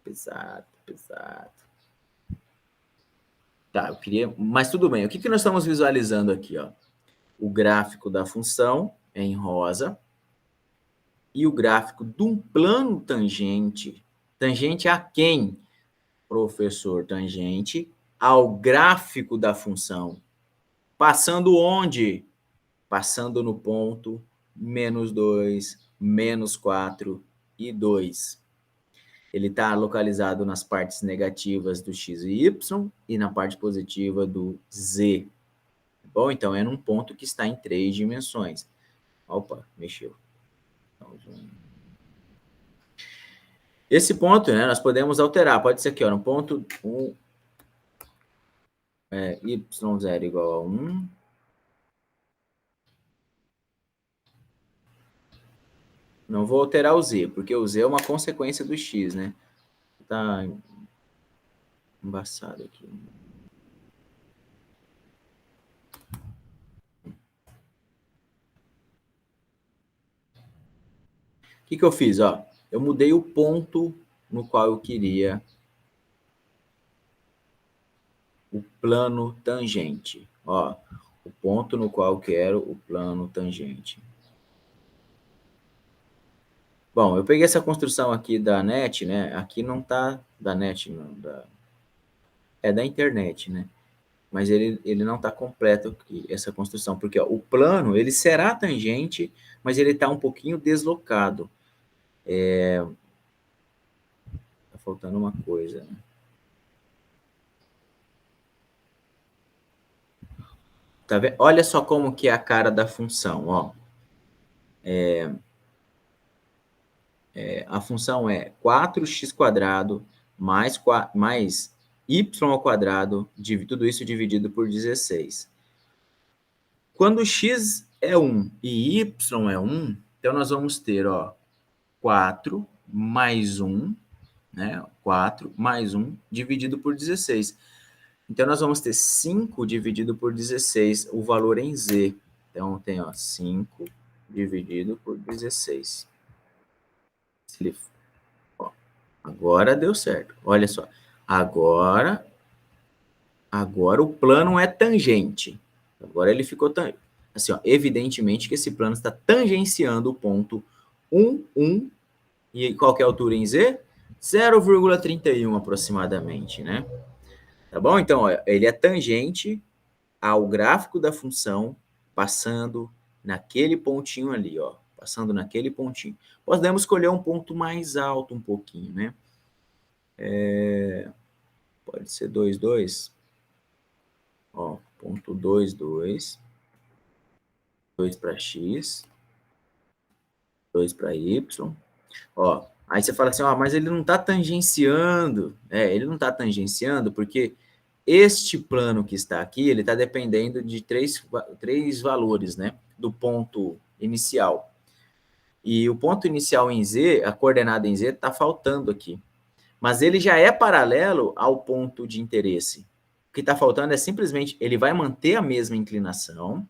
A: Pesado, pesado. Tá, eu queria... Mas tudo bem. O que nós estamos visualizando aqui, ó? O gráfico da função é em rosa e o gráfico de um plano tangente. Tangente a quem, professor? Tangente ao gráfico da função. Passando onde? Passando no ponto menos 2, menos 4 e 2. Ele está localizado nas partes negativas do x e y e na parte positiva do z. Bom, então é num ponto que está em 3 dimensões. Opa, mexeu. Esse ponto, né, nós podemos alterar. Pode ser aqui, ó, no ponto 1, y0 igual a 1. Não vou alterar o z, porque o z é uma consequência do x, né? Tá embaçado aqui. O que eu fiz? Ó, eu mudei o ponto no qual eu queria o plano tangente. Ó, o ponto no qual eu quero o plano tangente. Bom, eu peguei essa construção aqui da NET, né? Aqui não tá da NET, não, é da internet, né? Mas ele não está completo aqui, essa construção, porque ó, o plano ele será tangente, mas ele está um pouquinho deslocado. Tá faltando uma coisa, né? Tá vendo? Olha só como que é a cara da função, ó. A função é 4x² mais y ao quadrado, tudo isso dividido por 16. Quando x é 1 e y é 1, então nós vamos ter, ó, 4 mais 1, né? 4 mais 1 dividido por 16. Então, nós vamos ter 5 dividido por 16, o valor em z. Então, tem, ó, 5 dividido por 16. Ó, agora deu certo. Olha só. Agora o plano é tangente. Agora ele ficou tangente. Assim, ó, evidentemente que esse plano está tangenciando o ponto 1, 1. E qual que é a altura em z? 0,31 aproximadamente, né? Tá bom? Então, ó, ele é tangente ao gráfico da função, passando naquele pontinho ali, ó. Passando naquele pontinho. Podemos escolher um ponto mais alto um pouquinho, né? Pode ser 2, 2. Ó, ponto 2, 2. 2 para x, 2 para y. Ó, aí você fala assim, ó, mas ele não está tangenciando. Ele não está tangenciando porque este plano que está aqui, ele está dependendo de três valores, né? Do ponto inicial. E o ponto inicial em z, a coordenada em z, está faltando aqui. Mas ele já é paralelo ao ponto de interesse. O que está faltando é simplesmente, ele vai manter a mesma inclinação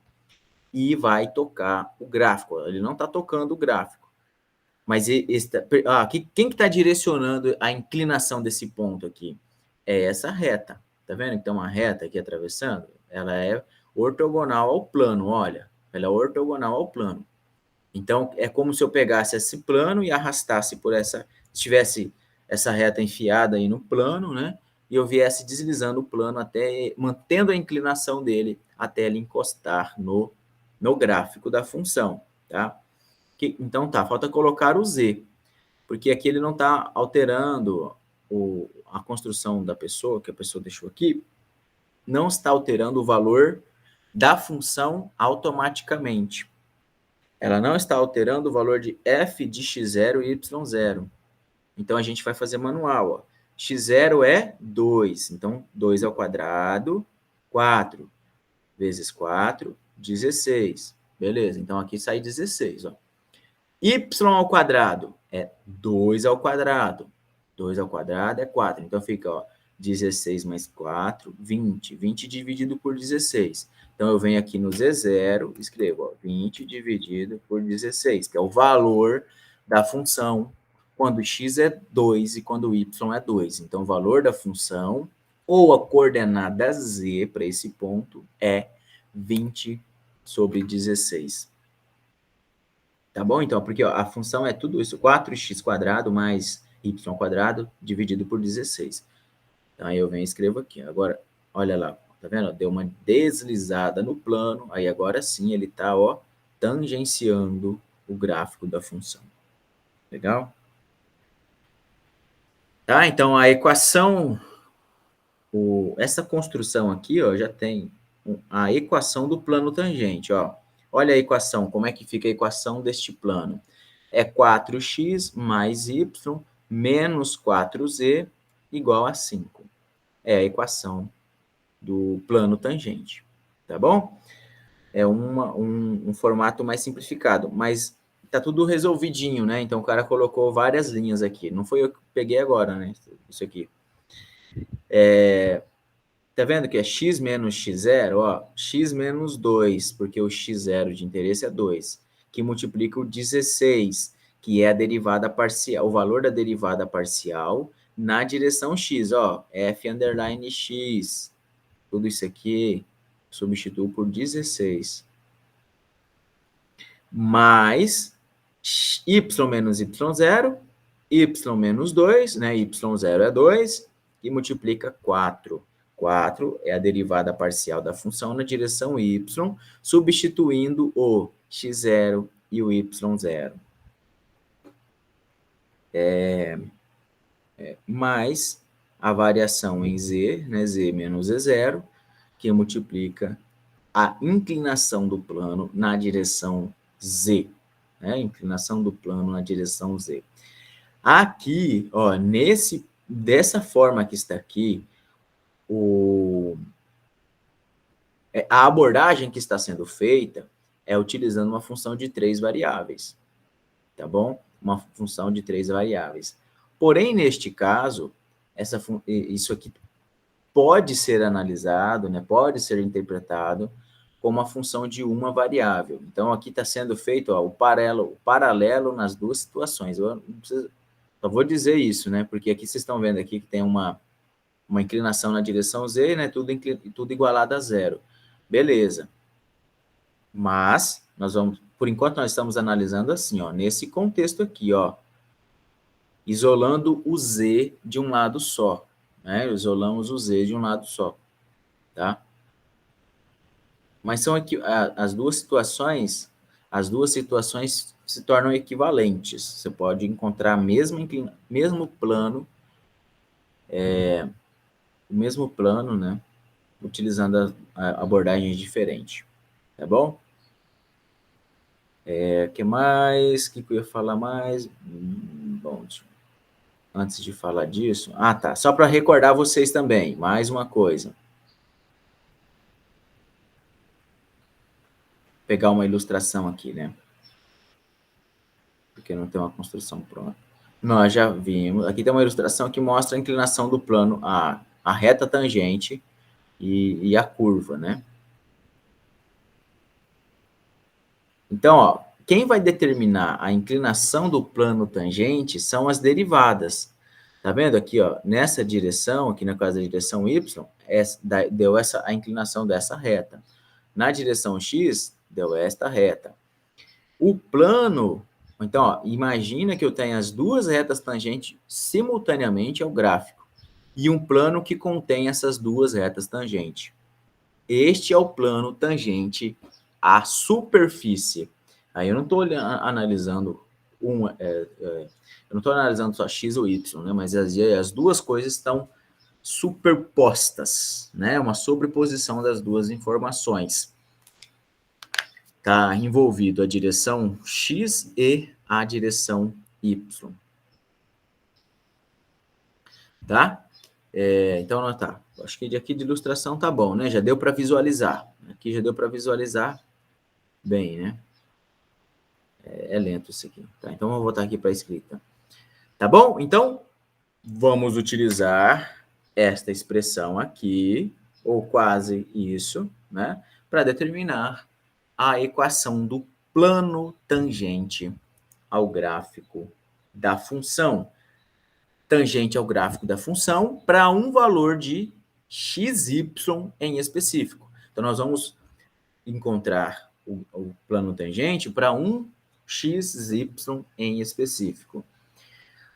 A: e vai tocar o gráfico. Ele não está tocando o gráfico. Mas quem que está direcionando a inclinação desse ponto aqui? É essa reta. Tá vendo? Então, a reta aqui atravessando, ela é ortogonal ao plano, olha. Ela é ortogonal ao plano. Então, é como se eu pegasse esse plano e arrastasse por essa... Se tivesse essa reta enfiada aí no plano, né? E eu viesse deslizando o plano até... Mantendo a inclinação dele até ele encostar no gráfico da função, tá? Então, tá, falta colocar o z. Porque aqui ele não está alterando a construção da pessoa, que a pessoa deixou aqui, não está alterando o valor da função automaticamente. Ela não está alterando o valor de f de x0 e y0. Então, a gente vai fazer manual. Ó. x0 é 2. Então, 2 ao quadrado, 4 vezes 4, 16. Beleza, então aqui sai 16. Ó. Y ao quadrado é 2 ao quadrado. 2 ao quadrado é 4. Então, fica, ó, 16 mais 4, 20. 20 dividido por 16. Então, eu venho aqui no Z0, escrevo, ó, 20 dividido por 16, que é o valor da função quando x é 2 e quando y é 2. Então, o valor da função, ou a coordenada z para esse ponto, é 20 sobre 16. Tá bom? Então, porque ó, a função é tudo isso, 4x² mais y² dividido por 16. Então, aí eu venho e escrevo aqui. Agora, olha lá, tá vendo? Deu uma deslizada no plano, aí agora sim ele tá, ó, tangenciando o gráfico da função. Legal? Tá? Então, a equação, essa construção aqui, ó, já tem a equação do plano tangente, ó. Olha a equação, como é que fica a equação deste plano? É 4x mais y menos 4z igual a 5. É a equação do plano tangente, tá bom? É um formato mais simplificado, mas tá tudo resolvidinho, né? Então, o cara colocou várias linhas aqui. Não foi eu que peguei agora, né? Isso aqui. Tá vendo que é x menos x0? Ó, x menos 2, porque o x0 de interesse é 2, que multiplica o 16, que é a derivada parcial, o valor da derivada parcial na direção x, ó, f underline x. Tudo isso aqui substituo por 16. Mais y menos y0, y menos 2, né? y0 é 2, e multiplica 4. 4 é a derivada parcial da função na direção y, substituindo o x0 e o y0. Mais a variação em z, né? Z menos z0, que multiplica a inclinação do plano na direção z. Né? Inclinação do plano na direção z. Aqui, ó, dessa forma que está aqui, a abordagem que está sendo feita é utilizando uma função de 3 variáveis, tá bom? Uma função de 3 variáveis. Porém, neste caso, isso aqui pode ser analisado, né? Pode ser interpretado como uma função de uma variável. Então, aqui está sendo feito, ó, o paralelo nas duas situações. Eu não preciso, só vou dizer isso, né? Porque aqui vocês estão vendo aqui que tem uma inclinação na direção z, né? Tudo igualado a zero. Beleza. Mas, por enquanto, nós estamos analisando assim, ó, nesse contexto aqui, ó, isolando o z de um lado só, né? Isolamos o z de um lado só, tá? Mas são aqui as duas situações se tornam equivalentes. Você pode encontrar mesmo plano, né? Utilizando abordagens diferentes, tá bom? Que mais? O que eu ia falar mais? Bom, antes de falar disso... Ah, tá. Só para recordar vocês também, mais uma coisa. Vou pegar uma ilustração aqui, né? Porque não tem uma construção pronta. Nós já vimos. Aqui tem uma ilustração que mostra a inclinação do plano, a reta tangente e a curva, né? Então, ó, quem vai determinar a inclinação do plano tangente são as derivadas. Tá vendo aqui, ó, nessa direção, aqui na casa da direção y, deu a inclinação dessa reta. Na direção x, deu esta reta. O plano, então, ó, imagina que eu tenho as duas retas tangentes simultaneamente ao gráfico e um plano que contém essas duas retas tangentes. Este é o plano tangente à superfície. Aí eu não estou analisando eu não estou analisando só x ou y, né? Mas as duas coisas estão superpostas, né? Uma sobreposição das duas informações. Está envolvido a direção x e a direção y. Tá? Então, tá. Acho que aqui de ilustração tá bom, né? Já deu para visualizar. Aqui já deu para visualizar bem, né? É lento isso aqui. Tá? Então, vamos voltar aqui para a escrita. Tá bom? Então, vamos utilizar esta expressão aqui, ou quase isso, né? Para determinar a equação do plano tangente ao gráfico da função. Tangente ao gráfico da função para um valor de xy em específico. Então, nós vamos encontrar o plano tangente para um xy em específico.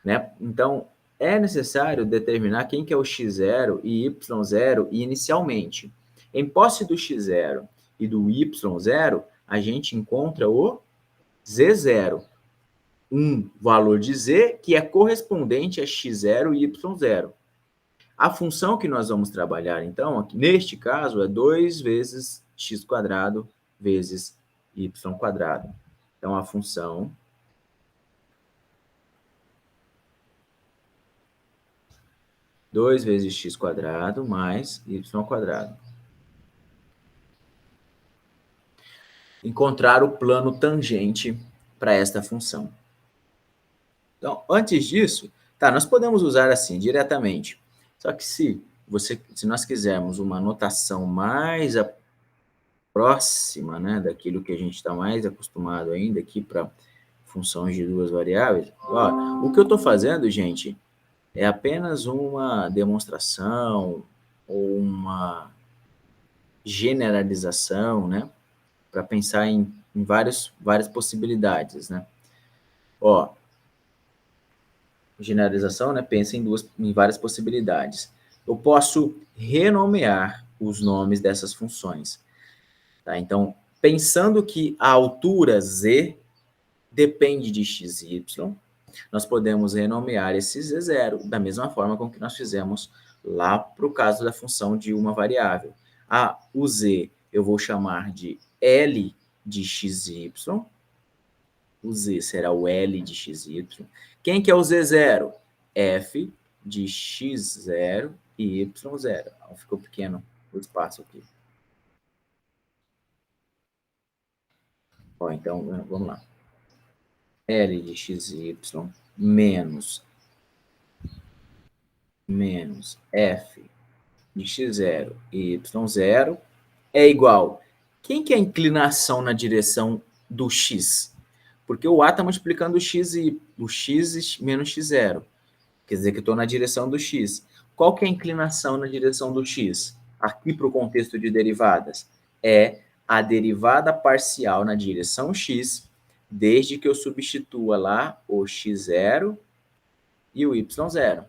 A: Né? Então, é necessário determinar quem que é o x0 e y0 inicialmente. Em posse do x0 e do y0, a gente encontra o z0, um valor de z que é correspondente a x0 e y0. A função que nós vamos trabalhar, então, aqui, neste caso, é 2 vezes x² vezes y². Então, a função 2 vezes x² mais y². Encontrar o plano tangente para esta função. Então, antes disso, tá, nós podemos usar assim, diretamente. Só que se nós quisermos uma notação mais próxima, né, daquilo que a gente está mais acostumado ainda aqui para funções de duas variáveis, ó, o que eu estou fazendo, gente, é apenas uma demonstração ou uma generalização, né, para pensar em várias possibilidades, né? Ó, generalização, né? Pensa em várias possibilidades. Eu posso renomear os nomes dessas funções. Tá? Então, pensando que a altura z depende de x e y, nós podemos renomear esse z0 da mesma forma com que nós fizemos lá para o caso da função de uma variável. O z eu vou chamar de L de x e y, o z será o L de x e y. Quem que é o z0? F de x0 e y0. Ficou pequeno o espaço aqui. Ó, então, vamos lá. L de x e y menos F de x0 e y0 é igual. Quem que é a inclinação na direção do x? Porque o A está multiplicando o x menos x0. Quer dizer que eu estou na direção do x. Qual que é a inclinação na direção do x? Aqui para o contexto de derivadas. É a derivada parcial na direção x, desde que eu substitua lá o x0 e o y0.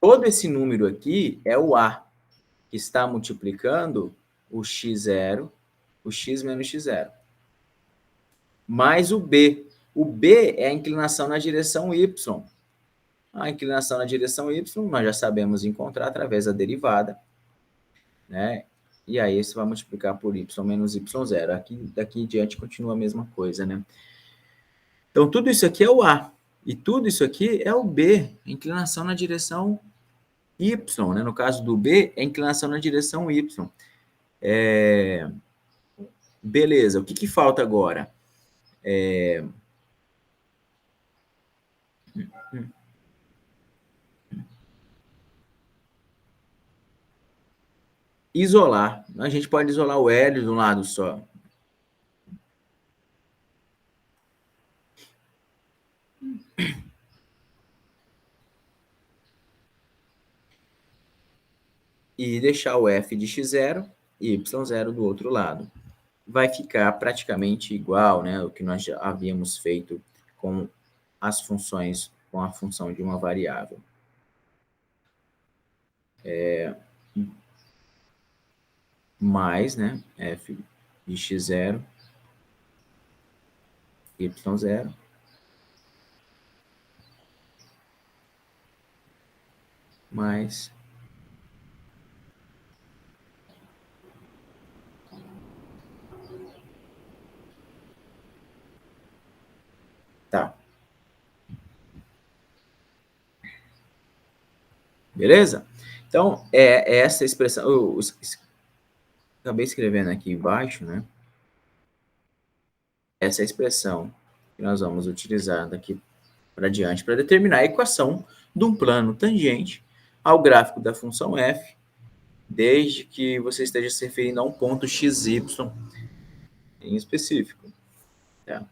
A: Todo esse número aqui é o A, que está multiplicando o x0, o x menos x0. Mais o B. O B é a inclinação na direção y. A inclinação na direção y nós já sabemos encontrar através da derivada, né? E aí você vai multiplicar por y menos y0. Daqui em diante continua a mesma coisa, né? Então, tudo isso aqui é o A. E tudo isso aqui é o B, inclinação na direção y, né? No caso do B, é inclinação na direção y. Beleza, o que falta agora? Isolar. A gente pode isolar o L de um lado só. E deixar o f de x0 e y0 do outro lado. Vai ficar praticamente igual, né, o que nós já havíamos feito com as funções, com a função de uma variável. Mais, né, f de x0, y0, mais tá. Beleza? Então, é essa expressão. Eu acabei escrevendo aqui embaixo, né? Essa é a expressão que nós vamos utilizar daqui para diante para determinar a equação de um plano tangente ao gráfico da função f, desde que você esteja se referindo a um ponto xy em específico. Tá?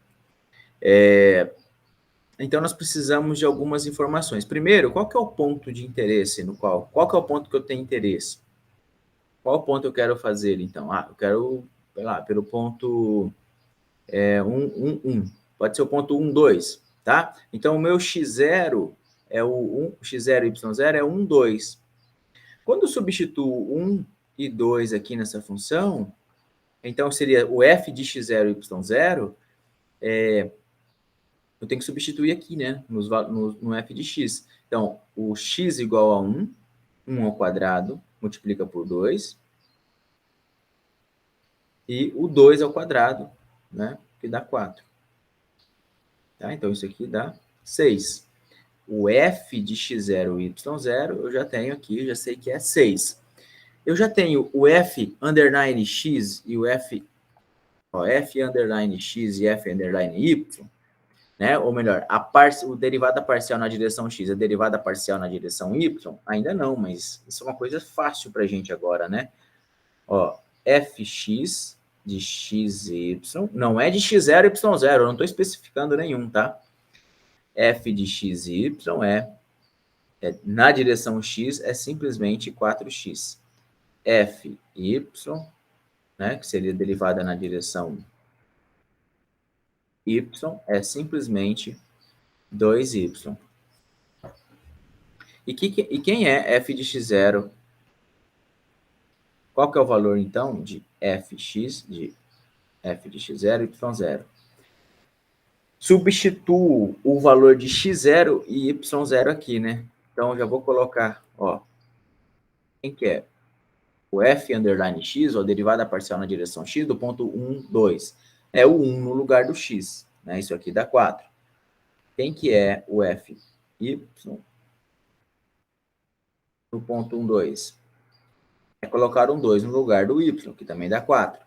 A: Então, nós precisamos de algumas informações. Primeiro, qual que é o ponto de interesse no qual que é o ponto que eu tenho interesse? Qual ponto eu quero fazer, então? Eu quero, sei lá, pelo ponto 1, 1. Pode ser o ponto 1, 2, tá? Então, o meu x0 é o 1, x0 e y0 é 1, 2. Quando eu substituo 1 e 2 aqui nessa função, então seria o f de x0 e y0, eu tenho que substituir aqui, né, no f de x. Então, o x igual a 1, 1 ao quadrado, multiplica por 2, e o 2 ao quadrado, né, que dá 4. Tá? Então, isso aqui dá 6. O f de x0 e y0, eu já tenho aqui, já sei que é 6. Eu já tenho o f underline x e o f underline x e f underline y, né? Ou melhor, o derivada parcial na direção x, a derivada parcial na direção y, ainda não, mas isso é uma coisa fácil para a gente agora, né? Ó, fx de x e y, não é de x0 e y0, eu não estou especificando nenhum, tá? F de x e y na direção x é simplesmente 4x. F y, né, que seria derivada na direção y é simplesmente 2y. E quem é f de x0? Qual que é o valor, então, de fx, de f de x0 e y0? Substituo o valor de x0 e y0 aqui, né? Então, eu já vou colocar, ó, quem que é? O f underline x, ou a derivada parcial na direção x, do ponto 1, 2. É o 1 no lugar do x, né? Isso aqui dá 4. Quem que é o f y no ponto 1, 2? É colocar um 2 no lugar do y, que também dá 4.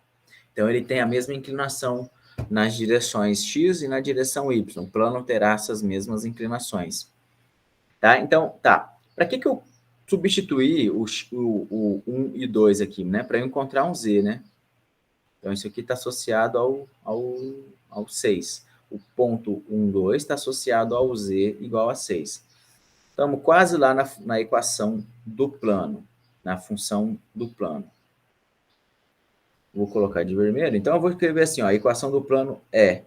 A: Então, ele tem a mesma inclinação nas direções x e na direção y. O plano terá essas mesmas inclinações. Tá? Então, tá. Para que eu substituí o 1 e 2 aqui, né? Para eu encontrar um z, né? Então, isso aqui está associado ao 6. O ponto 1, 2 está associado ao z igual a 6. Estamos quase lá na equação do plano, na função do plano. Vou colocar de vermelho. Então, eu vou escrever assim, ó, a equação do plano é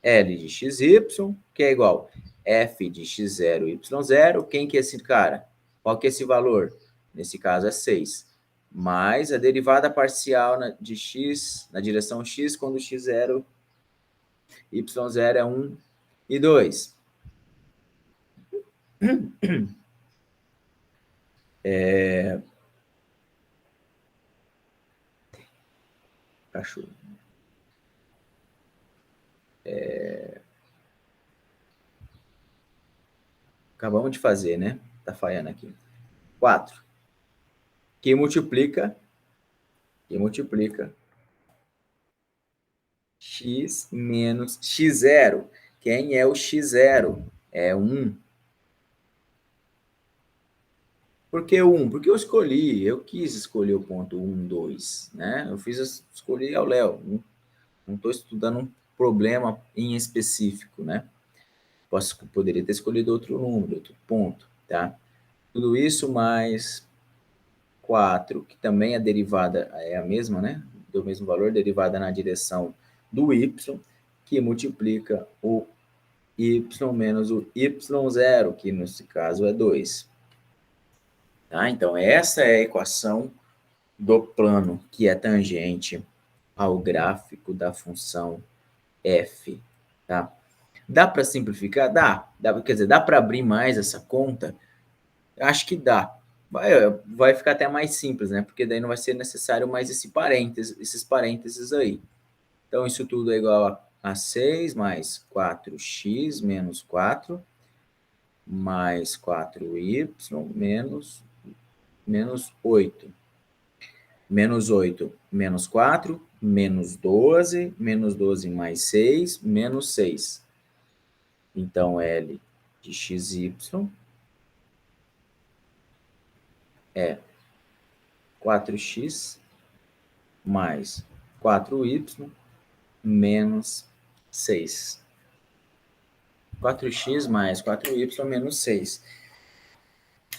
A: L de xy, que é igual f de x0, y0. Quem que é esse cara? Qual que é esse valor? Nesse caso é 6. Mais a derivada parcial de x, na direção x, quando x0, y0 é 1 e 2. Cachorro. Acabamos de fazer, né? Tá falhando aqui. 4. Que multiplica x menos x0. Quem é o x0? É 1. Por que 1? Porque eu quis escolher o ponto 1, 2, né? Escolhi ao léu. Não estou estudando um problema em específico, né? Poderia ter escolhido outro número, outro ponto, tá? Tudo isso mais 4, que também a derivada é a mesma, né? Do mesmo valor, derivada na direção do y, que multiplica o y menos o y0, que nesse caso é 2. Tá? Então, essa é a equação do plano, que é tangente ao gráfico da função f. Tá? Dá para simplificar? Quer dizer, dá para abrir mais essa conta? Acho que dá. Vai ficar até mais simples, né? Porque daí não vai ser necessário mais esses parênteses aí. Então, isso tudo é igual a 6 mais 4x menos 4 mais 4y menos 8. Menos 8 menos 4, menos 12 mais 6, menos 6. Então, L de xy é 4x mais 4y menos 6. 4x mais 4y menos 6.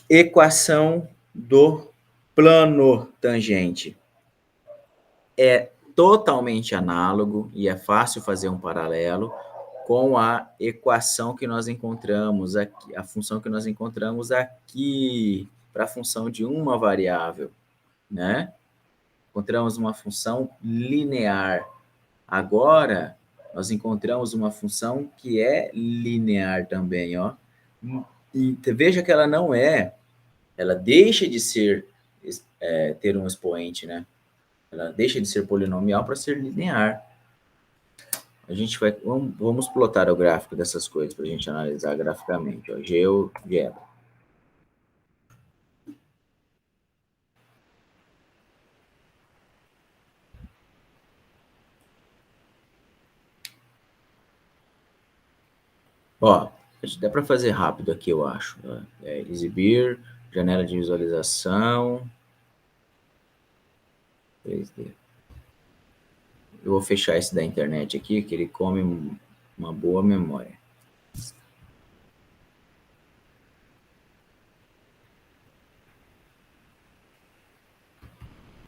A: Equação do plano tangente. É totalmente análogo e é fácil fazer um paralelo com a equação que nós encontramos aqui, a função que nós encontramos aqui para a função de uma variável, né? Encontramos uma função linear. Agora, nós encontramos uma função que é linear também, ó. E veja que ela não é, ela deixa de ser, ter um expoente, né? Ela deixa de ser polinomial para ser linear. A gente vamos plotar o gráfico dessas coisas para a gente analisar graficamente. Ó. GeoGebra. Ó, dá para fazer rápido aqui, eu acho. Exibir, janela de visualização. 3D. Eu vou fechar esse da internet aqui, que ele come uma boa memória.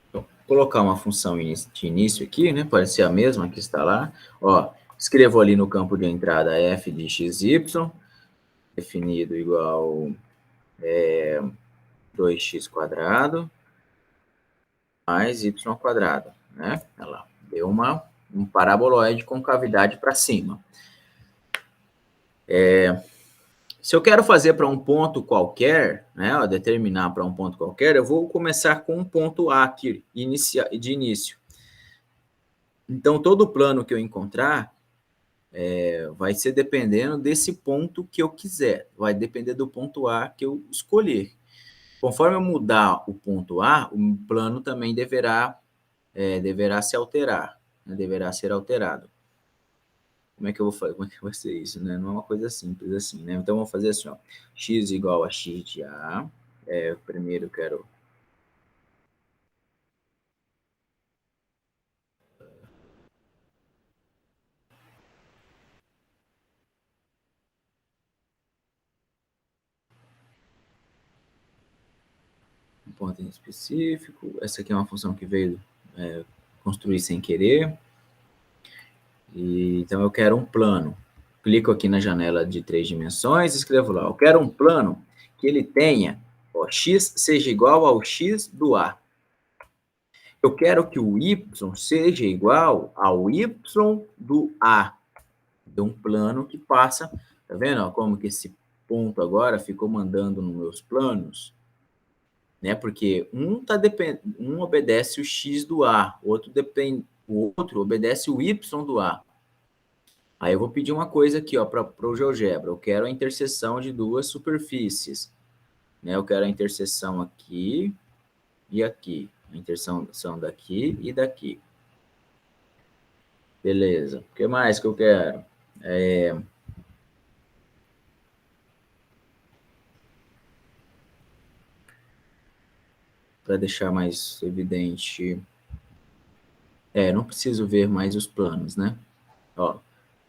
A: Então, vou colocar uma função de início aqui, né? Pode ser a mesma que está lá. Ó, Escrevo ali no campo de entrada f de xy, definido igual 2x² mais y², né? Olha lá, deu um paraboloide com cavidade para cima. Se eu quero fazer para um ponto qualquer, né, ó, determinar para um ponto qualquer, eu vou começar com um ponto A aqui, de início. Então, todo plano que eu encontrar vai ser dependendo desse ponto que eu quiser. Vai depender do ponto A que eu escolher. Conforme eu mudar o ponto A, o plano também deverá se alterar, né, deverá ser alterado. Como é que eu vou fazer? Como é que vai ser isso, né? Não é uma coisa simples assim, né? Então, vamos fazer assim, ó. X igual a x de A. Primeiro eu quero... um ponto em específico. Essa aqui é uma função que veio construir sem querer. Então, eu quero um plano. Clico aqui na janela de 3 dimensões e escrevo lá. Eu quero um plano que ele tenha, ó, x seja igual ao x do A. Eu quero que o y seja igual ao y do A. De um plano que passa, tá vendo? Ó, como que esse ponto agora ficou mandando nos meus planos, né? Porque um obedece o x do A, o outro obedece o y do A. Aí eu vou pedir uma coisa aqui, ó, para o GeoGebra. Eu quero a interseção de duas superfícies, né? Eu quero a interseção aqui e aqui, a interseção daqui e daqui. Beleza. O que mais que eu quero? Para deixar mais evidente, não preciso ver mais os planos, né? Ó,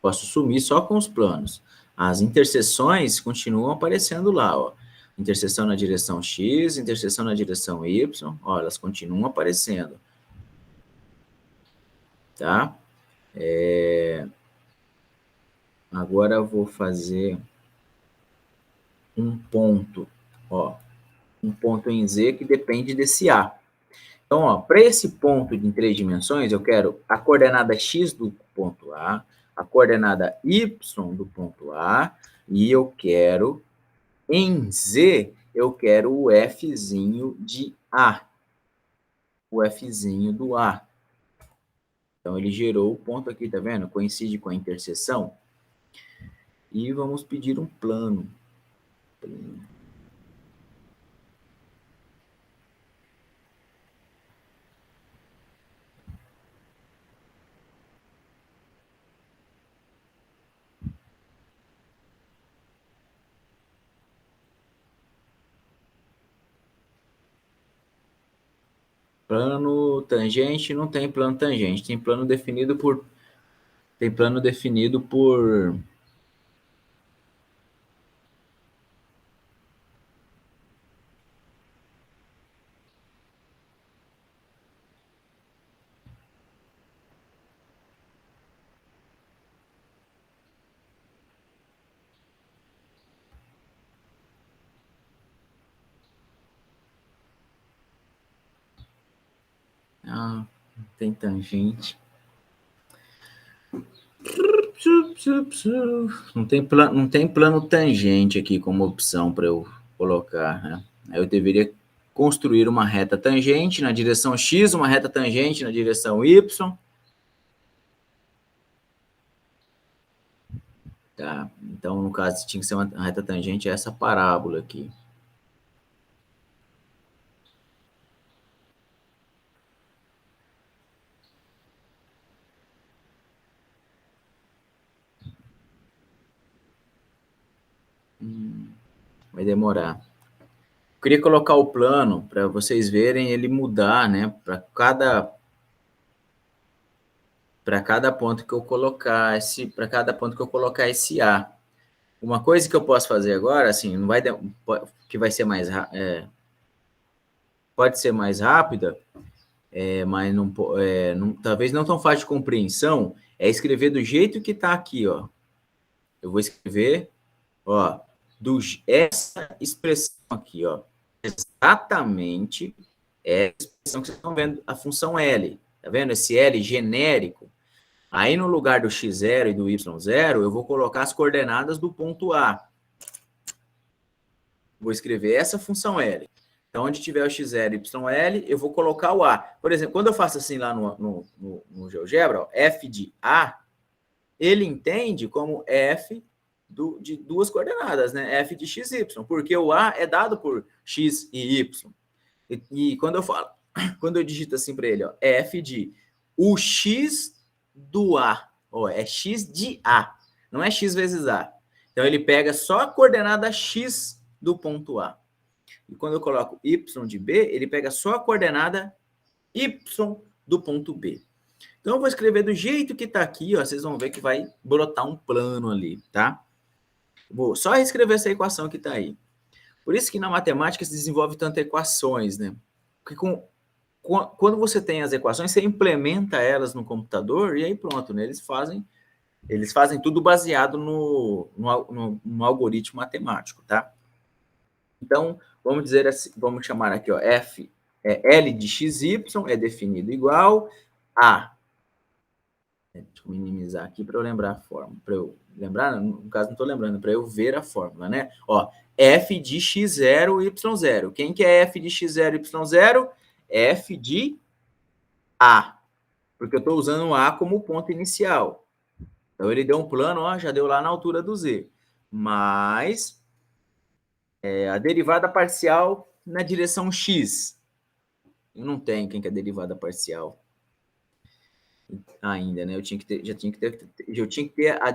A: posso sumir só com os planos. As interseções continuam aparecendo lá, ó. Interseção na direção X, interseção na direção Y, ó, elas continuam aparecendo. Tá? Agora eu vou fazer um ponto, ó. Um ponto em Z que depende desse A. Então, ó, para esse ponto em 3 dimensões, eu quero a coordenada x do ponto A, a coordenada y do ponto A, e eu quero, em Z, eu quero o fzinho de A. O fzinho do A. Então, ele gerou o ponto aqui, tá vendo? Coincide com a interseção. E vamos pedir um plano. Plano tangente, não tem plano tangente, tem plano definido por... Ah, tem tangente. Não tem plano tangente aqui como opção para eu colocar, né? Aí eu deveria construir uma reta tangente na direção X, uma reta tangente na direção Y. Tá? Então, no caso, tinha que ser uma reta tangente a essa parábola aqui. Vai demorar. Eu queria colocar o plano para vocês verem ele mudar, né? Para cada ponto que eu colocar esse A. Uma coisa que eu posso fazer agora, assim, não vai que vai ser mais pode ser mais rápida, mas talvez não tão fácil de compreensão, é escrever do jeito que está aqui, ó. Eu vou escrever, ó, essa expressão aqui, ó. Exatamente é a expressão que vocês estão vendo, a função L. Tá vendo? Esse L genérico. Aí, no lugar do x0 e do y0, eu vou colocar as coordenadas do ponto A. Vou escrever essa função L. Então, onde tiver o x0 e yl, eu vou colocar o A. Por exemplo, quando eu faço assim lá no GeoGebra, ó, f de A, ele entende como f de duas coordenadas, né? F de x, y, porque o A é dado por x e y. E quando eu falo, quando eu digito assim para ele, ó, f de o x do A, ó, é x de A, não é x vezes A. Então, ele pega só a coordenada x do ponto A. E quando eu coloco y de B, ele pega só a coordenada y do ponto B. Então, eu vou escrever do jeito que está aqui, ó, vocês vão ver que vai brotar um plano ali, tá? Vou só reescrever essa equação que está aí. Por isso que na matemática se desenvolve tantas equações, né? Porque quando você tem as equações, você implementa elas no computador e aí pronto, né? Eles fazem tudo baseado no algoritmo matemático, tá? Então, vamos dizer assim, vamos chamar aqui, ó, f, L de xy é definido igual a... Deixa eu minimizar aqui para eu lembrar a fórmula. Para eu lembrar, no caso não estou lembrando, para eu ver a fórmula, né? Ó, f de x0, y0. Quem que é f de x0, y0? F de A. Porque eu estou usando o A como ponto inicial. Então, ele deu um plano, ó, já deu lá na altura do Z. Mas a derivada parcial na direção x. Eu não tenho quem que é a derivada parcial ainda, né? Eu tinha que ter,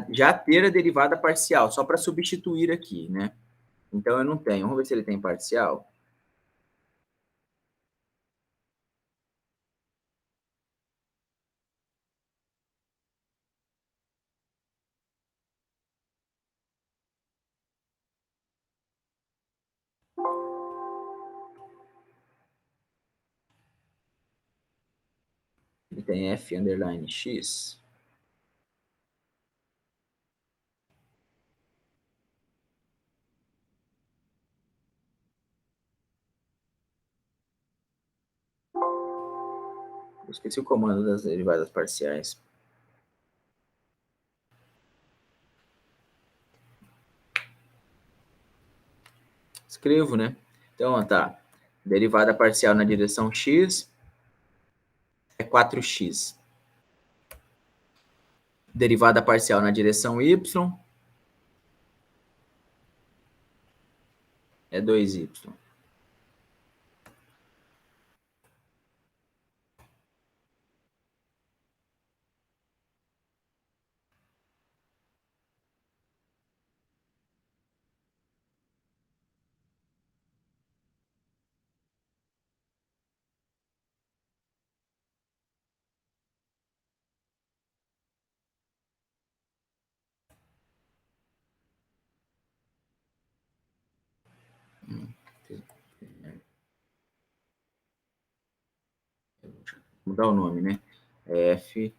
A: já ter a derivada parcial, só para substituir aqui, né? Então, eu não tenho. Vamos ver se ele tem parcial. Ele tem f underline x. Eu esqueci o comando das derivadas parciais. Escrevo, né? Então, ó, tá. Derivada parcial na direção x é 4x. Derivada parcial na direção y é 2y. Vou mudar o nome, né? F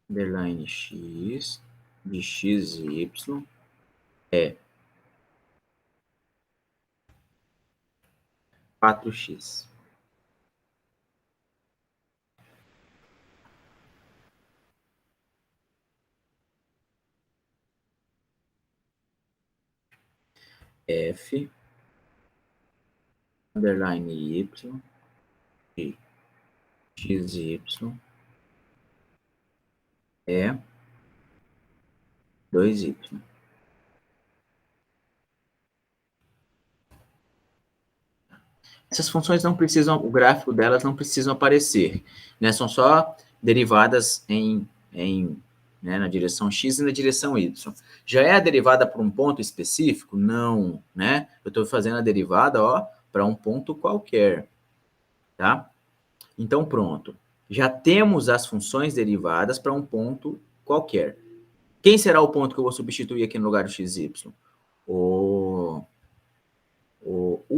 A: underline x de x e y é 4x. F underline y de x e y é 2y. Essas funções não precisam, o gráfico delas não precisam aparecer, né? São só derivadas né, na direção x e na direção y. Já é a derivada para um ponto específico? Não, né? Eu estou fazendo a derivada, ó, para um ponto qualquer, tá? Então, pronto. Já temos as funções derivadas para um ponto qualquer. Quem será o ponto que eu vou substituir aqui no lugar do x, y? O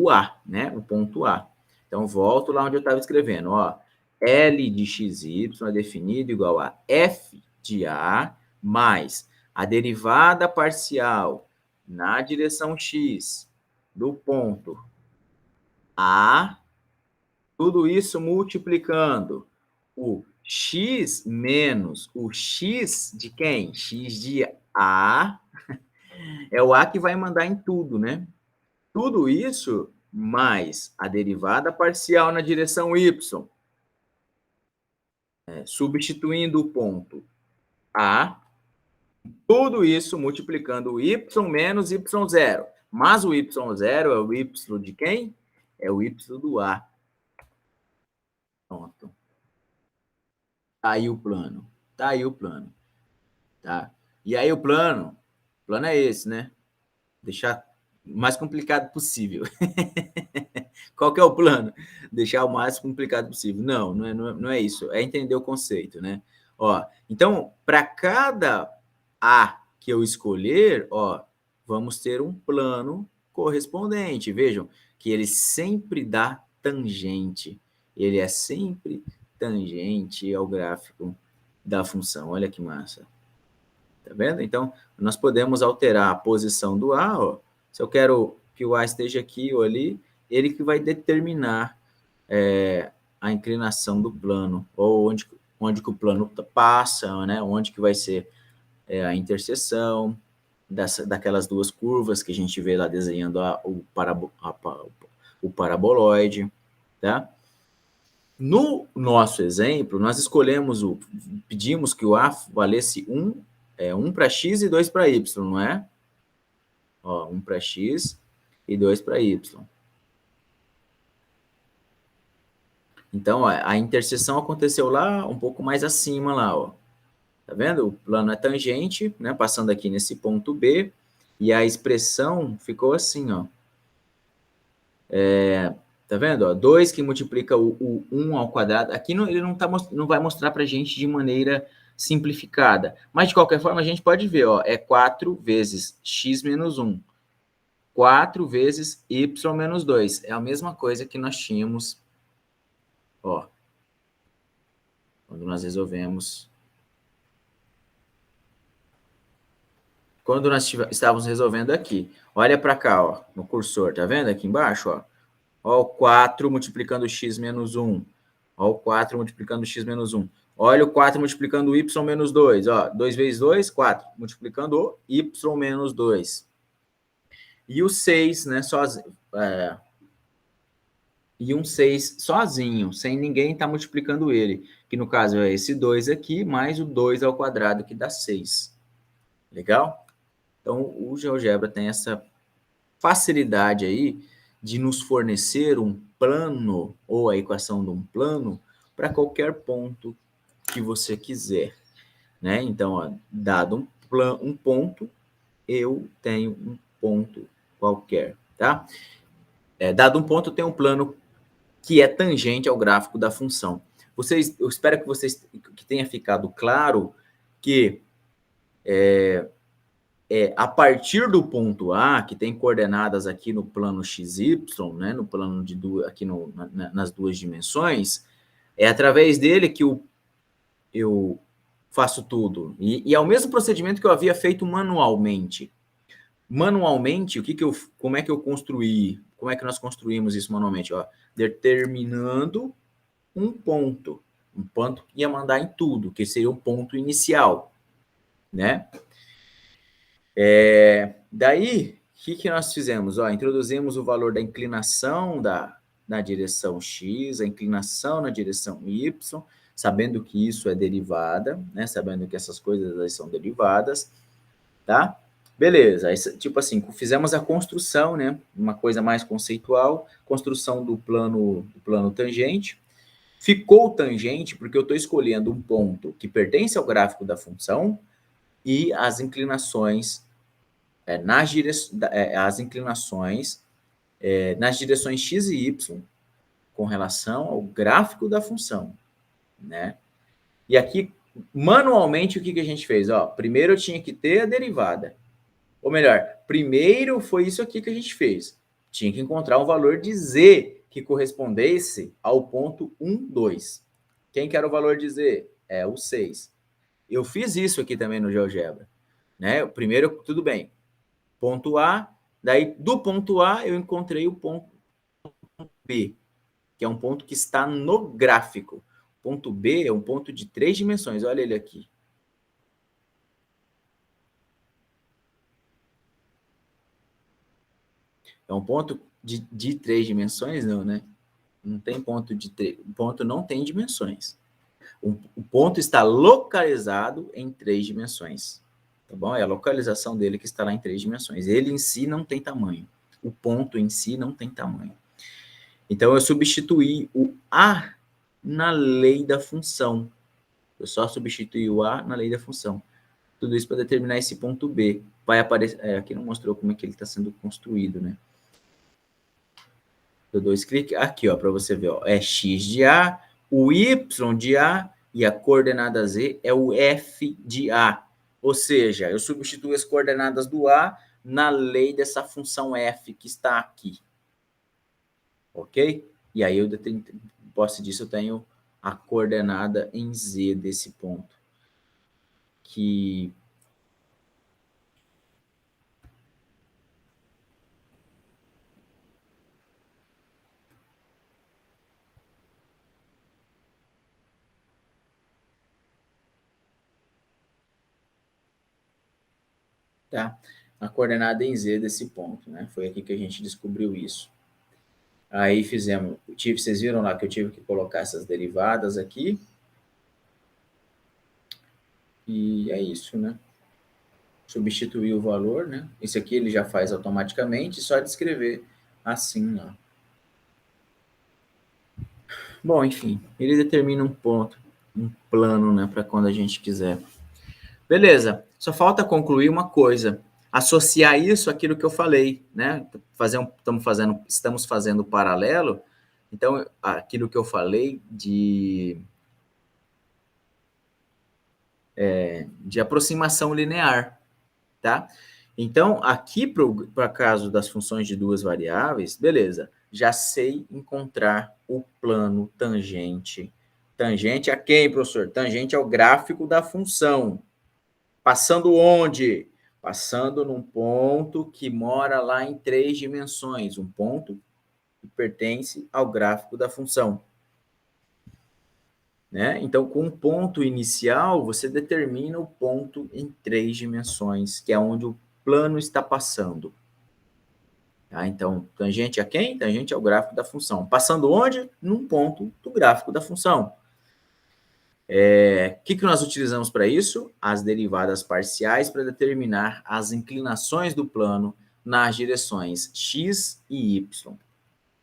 A: A, né? O ponto A. Então, volto lá onde eu estava escrevendo, ó. L de xy é definido igual a f de A mais a derivada parcial na direção x do ponto A, tudo isso multiplicando o x menos o x de quem? X de A, é o A que vai mandar em tudo, né? Tudo isso mais a derivada parcial na direção y, substituindo o ponto A, tudo isso multiplicando o y menos y0. Mas o y0 é o y de quem? É o y do A. Pronto. Tá aí o plano. Tá aí o plano. Tá? E aí o plano é esse, né? Deixar o mais complicado possível. Qual que é o plano? Deixar o mais complicado possível. Não é isso. É entender o conceito, né? Ó, então, para cada A que eu escolher, ó, vamos ter um plano correspondente. Vejam que ele sempre dá tangente. Ele é sempre tangente ao gráfico da função. Olha que massa. Tá vendo? Então, nós podemos alterar a posição do A, ó. Se eu quero que o A esteja aqui ou ali, ele que vai determinar a inclinação do plano, ou onde que o plano passa, né? Onde que vai ser a interseção daquelas duas curvas que a gente vê lá desenhando o paraboloide, tá? No nosso exemplo, nós pedimos que o A valesse 1 para x e 2 para y, não é? Ó, 1 para x e 2 para y. Então, ó, a interseção aconteceu lá, um pouco mais acima lá, ó. Tá vendo? O plano é tangente, né? Passando aqui nesse ponto B, e a expressão ficou assim, ó. Tá vendo? Ó, 2 que multiplica o 1 ao quadrado. Aqui ele não vai mostrar para a gente de maneira simplificada. Mas, de qualquer forma, a gente pode ver, ó, é 4 vezes x menos 1. 4 vezes y menos 2. É a mesma coisa que nós tínhamos, ó, quando nós resolvemos. Quando nós estávamos resolvendo aqui. Olha para cá, ó, no cursor, tá vendo aqui embaixo, ó? Ó, o 4 multiplicando x menos 1. Ó, o 4 multiplicando x menos 1. Olha o 4 multiplicando y menos 2. Ó, 2 vezes 2, 4. Multiplicando o y menos 2. E o 6, né, sozinho. E um 6 sozinho, sem ninguém estar multiplicando ele. Que no caso é esse 2 aqui, mais o 2 ao quadrado, que dá 6. Legal? Então, o GeoGebra tem essa facilidade aí de nos fornecer um plano, ou a equação de um plano, para qualquer ponto que você quiser, né? Então, ó, dado um ponto, eu tenho um ponto qualquer, tá? Dado um ponto, eu tenho um plano que é tangente ao gráfico da função. Eu espero que tenha ficado claro que a partir do ponto A, que tem coordenadas aqui no plano XY, né, no plano aqui nas duas dimensões, é através dele que eu faço tudo. E é o mesmo procedimento que eu havia feito manualmente. Manualmente, como é que eu construí? Como é que nós construímos isso manualmente? Ó, determinando um ponto que ia mandar em tudo, que seria o ponto inicial, né? Daí, o que nós fizemos? Ó, introduzimos o valor da inclinação na direção x, a inclinação na direção y, sabendo que isso é derivada, né? Sabendo que essas coisas aí são derivadas, tá? Beleza, aí, tipo assim, fizemos a construção, né? Uma coisa mais conceitual, construção do plano tangente. Ficou tangente porque eu estou escolhendo um ponto que pertence ao gráfico da função e as inclinações nas direções x e y com relação ao gráfico da função, né? E aqui, manualmente, o que a gente fez? Ó, primeiro eu tinha que ter a derivada. Ou melhor, primeiro foi isso aqui que a gente fez. Tinha que encontrar um valor de z que correspondesse ao ponto 1, 2. Quem quer o valor de Z? É o 6. Eu fiz isso aqui também no GeoGebra. Né? Primeiro, tudo bem. Ponto A, daí do ponto A eu encontrei o ponto B, que é um ponto que está no gráfico. Ponto B é um ponto de 3 dimensões, olha ele aqui. É um ponto de 3 dimensões, não, né? Não tem ponto de 3. O ponto não tem dimensões. O ponto está localizado em 3 dimensões. Tá bom? É a localização dele que está lá em 3 dimensões. Ele em si não tem tamanho. O ponto em si não tem tamanho. Então, eu substituí o A na lei da função. Eu só substituí o A na lei da função. Tudo isso para determinar esse ponto B. Vai aparecer... aqui não mostrou como é que ele está sendo construído, né? Eu dou clique aqui, ó, para você ver, ó, é x de A, o y de A e a coordenada z é o f de A. Ou seja, eu substituo as coordenadas do A na lei dessa função f que está aqui. Ok? E aí, posse disso, eu tenho a coordenada em z desse ponto. Que... tá? A coordenada em z desse ponto, né? Foi aqui que a gente descobriu isso. Aí fizemos, vocês viram lá que eu tive que colocar essas derivadas aqui. E é isso, né? Substituir o valor, né? Esse aqui ele já faz automaticamente, só de escrever assim, ó. Bom, enfim, ele determina um ponto, um plano, né, para quando a gente quiser. Beleza, só falta concluir uma coisa, associar isso àquilo que eu falei, né? Estamos fazendo paralelo, então, aquilo que eu falei de aproximação linear, tá? Então, aqui para caso das funções de duas variáveis, beleza, já sei encontrar o plano tangente. Tangente a quem, professor? Tangente ao gráfico da função. Passando onde? Passando num ponto que mora lá em 3 dimensões, um ponto que pertence ao gráfico da função. Né? Então, com um ponto inicial, você determina o ponto em 3 dimensões, que é onde o plano está passando. Tá? Então, tangente a quem? Tangente ao gráfico da função. Passando onde? Num ponto do gráfico da função. O que nós utilizamos para isso? As derivadas parciais para determinar as inclinações do plano nas direções x e y.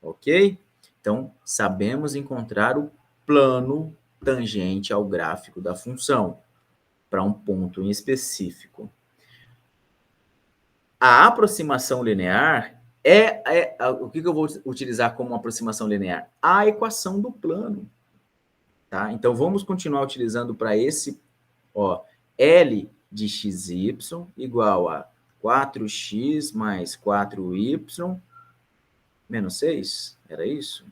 A: Ok? Então, sabemos encontrar o plano tangente ao gráfico da função para um ponto em específico. A aproximação linear o que eu vou utilizar como aproximação linear? A equação do plano. Tá? Então, vamos continuar utilizando para esse, ó, L de xy igual a 4x mais 4y menos 6. Era isso?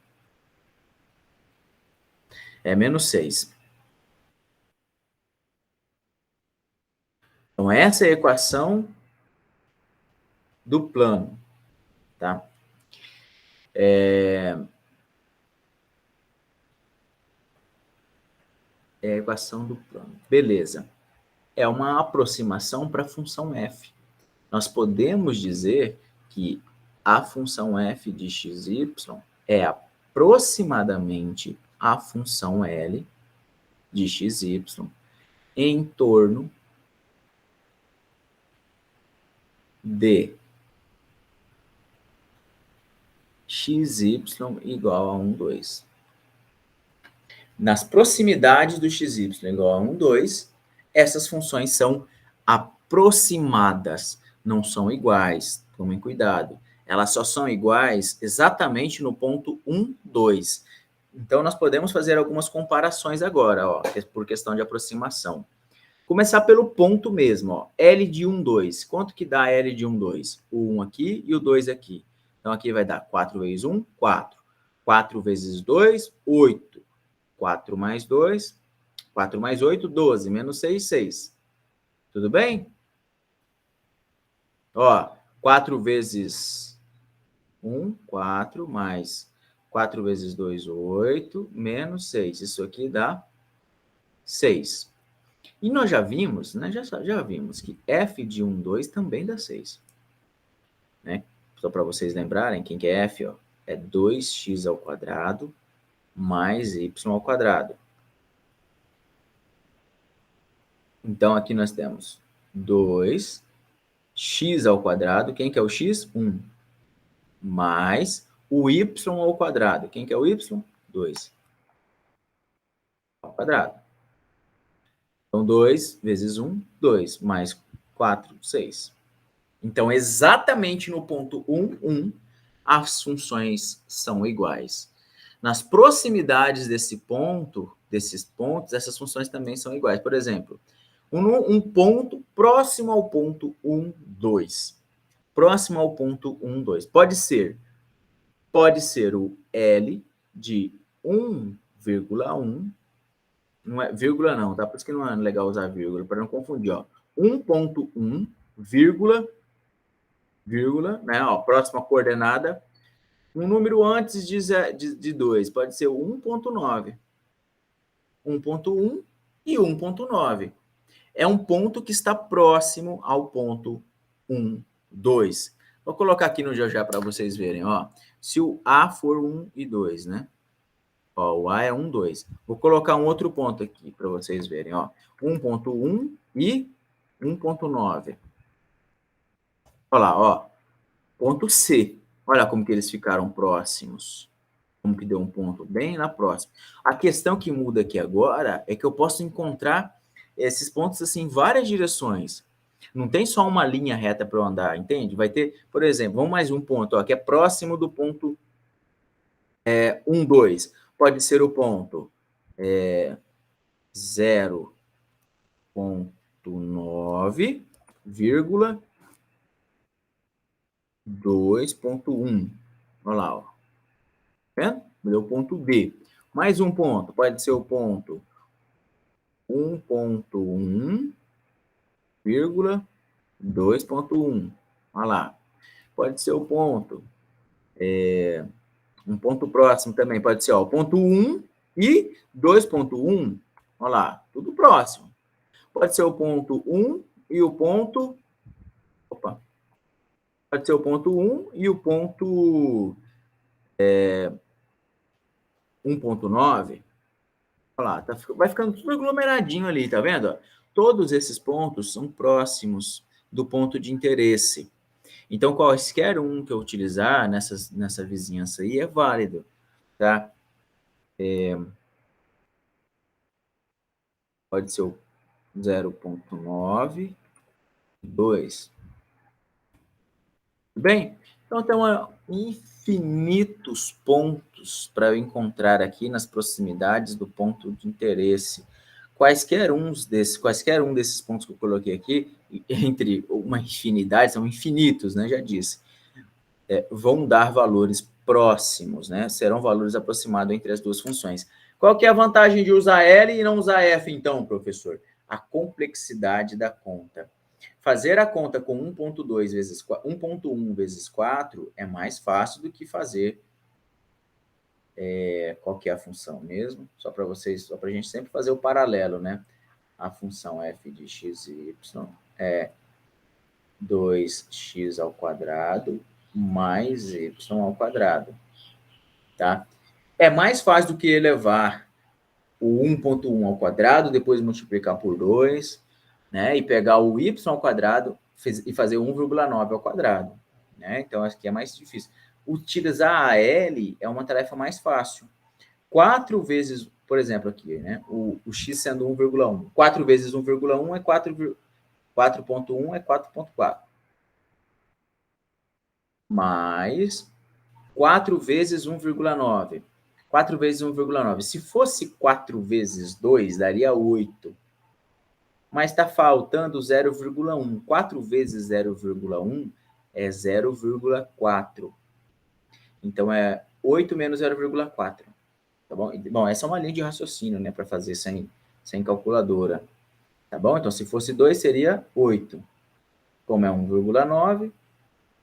A: É menos 6. Então, essa é a equação do plano. Tá? É a equação do plano. Beleza. É uma aproximação para a função f. Nós podemos dizer que a função f de xy é aproximadamente a função L de xy em torno de xy igual a 1, 2. Nas proximidades do xy igual a 1, 2, essas funções são aproximadas, não são iguais. Tomem cuidado. Elas só são iguais exatamente no ponto 1, 2. Então, nós podemos fazer algumas comparações agora, ó, por questão de aproximação. Começar pelo ponto mesmo, ó, L de 1, 2. Quanto que dá L de 1, 2? O 1 aqui e o 2 aqui. Então, aqui vai dar 4 vezes 1, 4. 4 vezes 2, 8. 4 mais 2, 4 mais 8, 12, menos 6, 6. Tudo bem? Ó, 4 vezes 1, 4, mais 4 vezes 2, 8, menos 6. Isso aqui dá 6. E nós já vimos, né? Já vimos que f de 1, 2 também dá 6. Né? Só para vocês lembrarem, quem que é f? Ó, é 2x ao quadrado mais y ao quadrado. Então, aqui nós temos 2x ao quadrado. Quem que é o x? 1. Mais o y ao quadrado. Quem que é o y? 2 ao quadrado. Então, 2 vezes 1, 2. Mais 4, 6. Então, exatamente no ponto 1, 1, as funções são iguais. Nas proximidades desses pontos, essas funções também são iguais. Por exemplo, um ponto próximo ao ponto 1, 2. Próximo ao ponto 1, 2. Pode ser o L de 1,1. Não é vírgula não, tá? Por isso que não é legal usar vírgula, para não confundir, ó. 1,1, vírgula, né? Ó, próxima coordenada. Um número antes de 2, pode ser o 1,9. 1,1 e 1,9. É um ponto que está próximo ao ponto 1, 2. Vou colocar aqui no GeoGebra para vocês verem, ó. Se o A for 1 e 2, né? Ó, o A é 1, 2. Vou colocar um outro ponto aqui para vocês verem, ó. 1,1 e 1,9. Olha lá, ó. Ponto C. Olha como que eles ficaram próximos. Como que deu um ponto bem na próxima. A questão que muda aqui agora é que eu posso encontrar esses pontos assim em várias direções. Não tem só uma linha reta para eu andar, entende? Vai ter, por exemplo, vamos mais um ponto, ó, que é próximo do ponto 1, 2. Pode ser o ponto 0,9, 2,1. Olha lá, ó. Tá vendo? Deu o ponto B. Mais um ponto, pode ser o ponto 1,1, 2,1. Olha lá. Pode ser o ponto. Um ponto próximo também pode ser, ó, o ponto 1 e 2,1. Olha lá, tudo próximo. Pode ser o ponto 1 e o ponto... Opa. Pode ser o ponto 1 e o ponto 1,9. Olha lá, vai ficando tudo aglomeradinho ali, tá vendo? Todos esses pontos são próximos do ponto de interesse. Então, qualquer um que eu utilizar nessa vizinhança aí é válido, tá? Pode ser o 0,9, 2. Tudo bem? Então, tem infinitos pontos para eu encontrar aqui nas proximidades do ponto de interesse. Quaisquer um desses pontos que eu coloquei aqui, entre uma infinidade, são infinitos, né? Já disse. Vão dar valores próximos, né? Serão valores aproximados entre as duas funções. Qual que é a vantagem de usar L e não usar F, então, professor? A complexidade da conta. Fazer a conta com 1,2 vezes 1,1 vezes 4 é mais fácil do que fazer... qual que é a função mesmo? Só para a gente sempre fazer o paralelo, né? A função f de x e y é 2x ao quadrado mais y ao quadrado, tá? É mais fácil do que elevar o 1,1 ao quadrado, depois multiplicar por 2, né? E pegar o y ao quadrado e fazer 1,9 ao quadrado, né? Então, acho que é mais difícil. Utilizar a L é uma tarefa mais fácil. 4 vezes, por exemplo, aqui, né? O x sendo 1,1. 4 vezes 1,1 é 4,1 é 4,4. Mais 4 vezes 1,9. 4 vezes 1,9. Se fosse 4 vezes 2, daria 8. Mas está faltando 0,1. 4 vezes 0,1 é 0,4. Então, é 8 menos 0,4. Tá bom? Bom, essa é uma linha de raciocínio, né, para fazer sem calculadora. Tá bom? Então, se fosse 2, seria 8. Como é 1,9,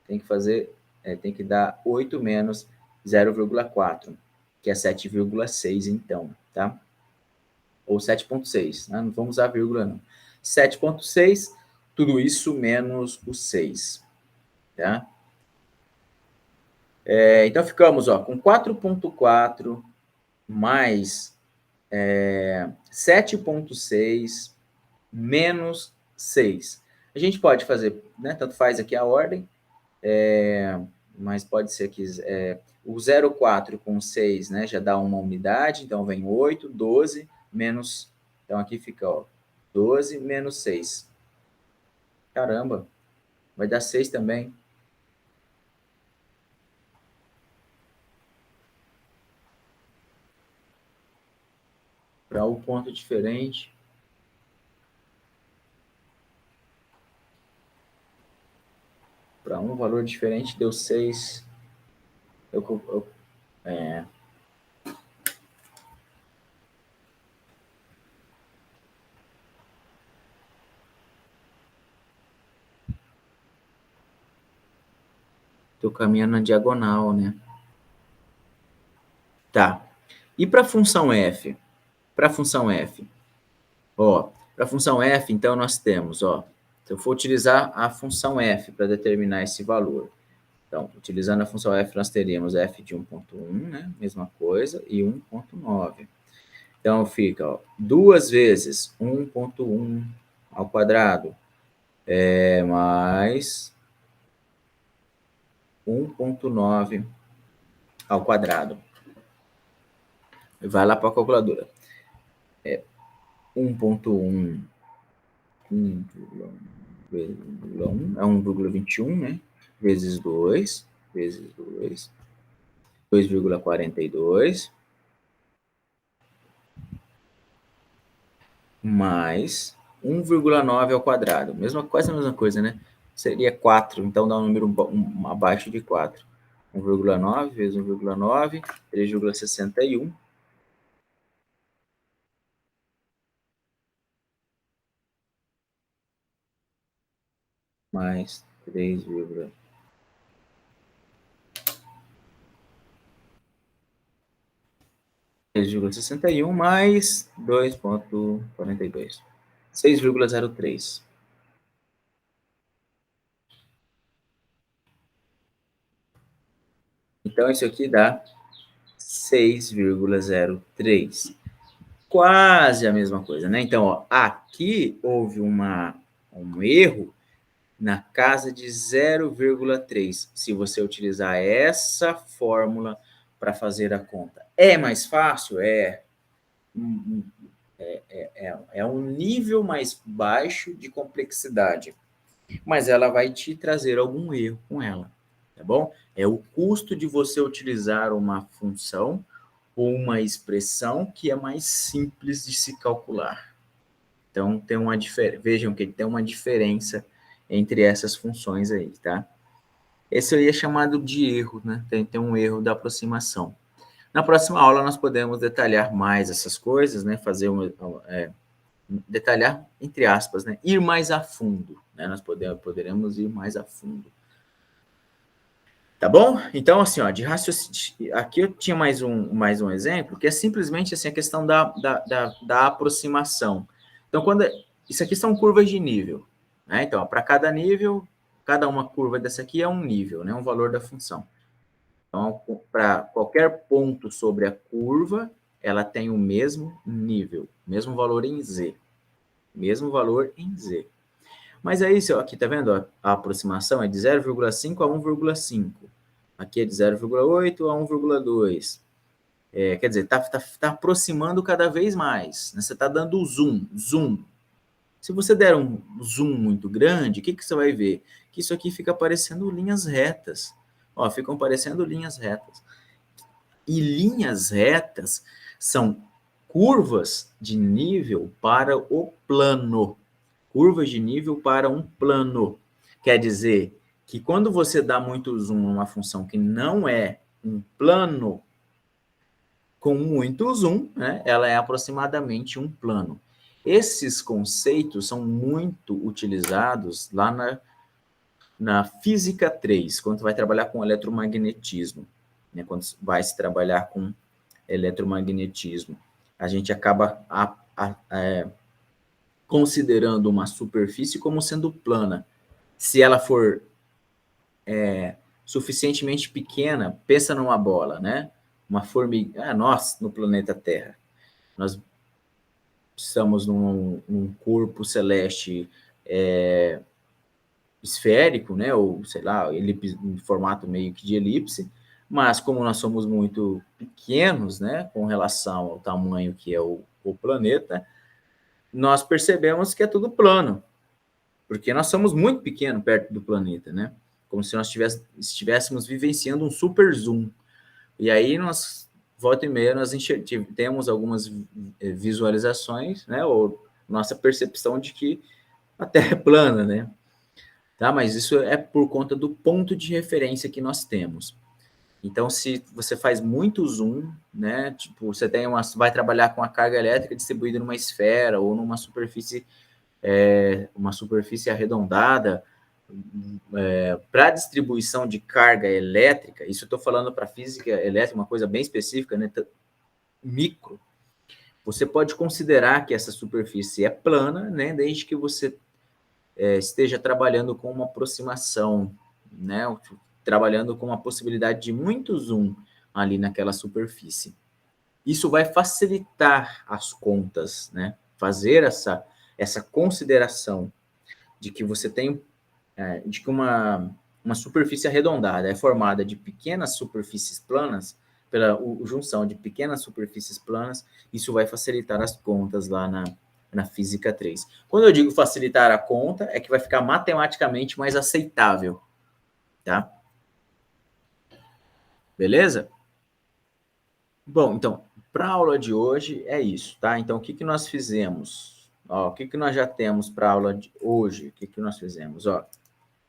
A: tem que fazer, tem que dar 8 menos 0,4, que é 7,6, então, tá? Ou 7,6, né? Não vamos usar vírgula, não. 7,6, tudo isso menos o 6, tá? Então, ficamos com 4,4 mais 7,6 menos 6. A gente pode fazer, né? Tanto faz aqui a ordem, mas pode ser que o 0,4 com 6, né, já dá uma unidade, então vem 8, 12, menos... Então aqui fica, 12 menos 6. Caramba, vai dar 6 também. Para um ponto diferente. Para um valor diferente deu 6. Estou caminhando na diagonal, né? Tá. E para a função f? Para a função f, para a função f, então, nós temos, se eu for utilizar a função f para determinar esse valor, então, utilizando a função f, nós teríamos f de 1,1, né? Mesma coisa, e 1,9. Então, fica 2 vezes 1,1 ao quadrado, mais 1,9 ao quadrado. Vai lá para a calculadora. 1,1 é 1,21, né? Vezes 2, 2,42, mais 1,9 ao quadrado. Quase a mesma coisa, né? Seria 4, então dá um número abaixo de 4. 1,9 vezes 1,9, 3,61. Mais 3,61 mais 2,42. 6,03. Então, isso aqui dá 6,03. Quase a mesma coisa, né? Então, aqui houve um erro na casa de 0,3. Se você utilizar essa fórmula para fazer a conta. É mais fácil? É um nível mais baixo de complexidade, mas ela vai te trazer algum erro com ela, tá bom? É o custo de você utilizar uma função ou uma expressão que é mais simples de se calcular. Então, tem uma vejam que tem uma diferença entre essas funções aí, tá? Esse aí é chamado de erro, né? Tem um erro da aproximação. Na próxima aula, nós podemos detalhar mais essas coisas, né? Detalhar, entre aspas, né? Ir mais a fundo, né? Nós poderemos ir mais a fundo. Tá bom? Então, assim, de raciocínio, aqui eu tinha mais um exemplo, que é simplesmente assim, a questão da aproximação. Então, isso aqui são curvas de nível, né? Então, para cada nível, cada uma curva dessa aqui é um nível, né? Um valor da função. Então, para qualquer ponto sobre a curva, ela tem o mesmo nível, mesmo valor em z. Mesmo valor em z. Mas aí, aqui, tá vendo? A aproximação é de 0,5 a 1,5. Aqui é de 0,8 a 1,2. Quer dizer, tá aproximando cada vez mais. Né? Você está dando zoom. Se você der um zoom muito grande, o que você vai ver? Que isso aqui fica parecendo linhas retas. Ficam parecendo linhas retas. E linhas retas são curvas de nível para o plano. Curvas de nível para um plano. Quer dizer que quando você dá muito zoom numa função que não é um plano, com muito zoom, né, ela é aproximadamente um plano. Esses conceitos são muito utilizados lá na física 3, quando vai trabalhar com eletromagnetismo, né, quando vai se trabalhar com eletromagnetismo. A gente acaba considerando uma superfície como sendo plana. Se ela for suficientemente pequena, pensa numa bola, né? Uma formiga. Nós, no planeta Terra, nós estamos num corpo celeste esférico, né? Ou, sei lá, em formato meio que de elipse, mas como nós somos muito pequenos, né? Com relação ao tamanho que é o planeta, nós percebemos que é tudo plano, porque nós somos muito pequenos perto do planeta, né? Como se nós estivéssemos vivenciando um super zoom. E aí nós, volta e meia, nós temos algumas visualizações, né? Ou nossa percepção de que a Terra é plana, né? Tá? Mas isso é por conta do ponto de referência que nós temos. Então, se você faz muito zoom, né? Tipo, você vai trabalhar com a carga elétrica distribuída numa esfera ou numa superfície arredondada, para distribuição de carga elétrica, isso eu estou falando para física elétrica, uma coisa bem específica, né, micro, você pode considerar que essa superfície é plana, né, desde que você esteja trabalhando com uma aproximação, né, trabalhando com a possibilidade de muito zoom ali naquela superfície. Isso vai facilitar as contas, né, fazer essa consideração de que você tem de que uma superfície arredondada é formada de pequenas superfícies planas, pela junção de pequenas superfícies planas, isso vai facilitar as contas lá na física 3. Quando eu digo facilitar a conta, é que vai ficar matematicamente mais aceitável, tá? Beleza? Bom, então, para a aula de hoje é isso, tá? Então, o que nós fizemos? Ó, o que nós já temos para a aula de hoje? O que nós fizemos? Ó,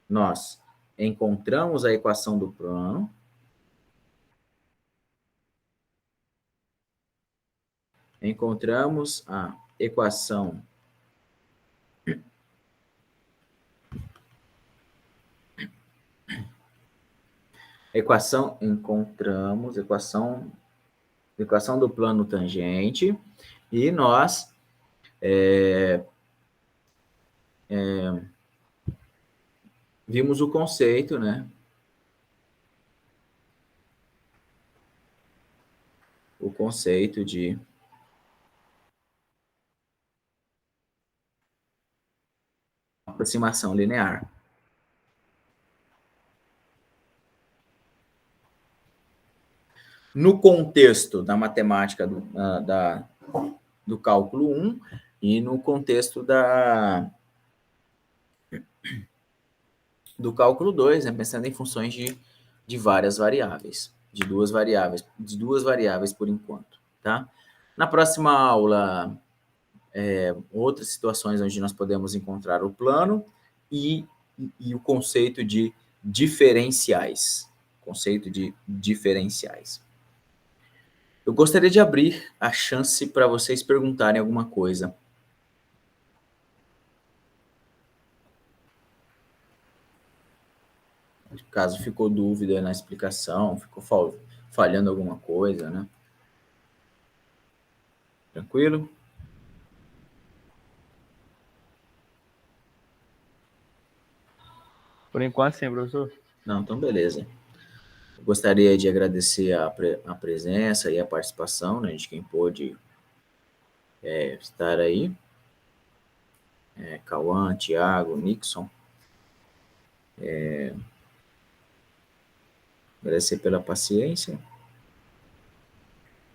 A: nós encontramos a equação do plano, encontramos a equação encontramos equação do plano tangente e nós vimos o conceito, né? O conceito de aproximação linear. No contexto da matemática do cálculo 1 e no contexto do cálculo 2, né, pensando em funções de várias variáveis, de duas variáveis por enquanto, tá? Na próxima aula, outras situações onde nós podemos encontrar o plano e o conceito de diferenciais. Conceito de diferenciais. Eu gostaria de abrir a chance para vocês perguntarem alguma coisa. Caso ficou dúvida na explicação, ficou falhando alguma coisa, né? Tranquilo?
B: Por enquanto, sim, professor.
A: Não, então beleza. Eu gostaria de agradecer a presença e a participação, né, de quem pôde estar aí. Cauã, Thiago, Nixon. Agradecer pela paciência,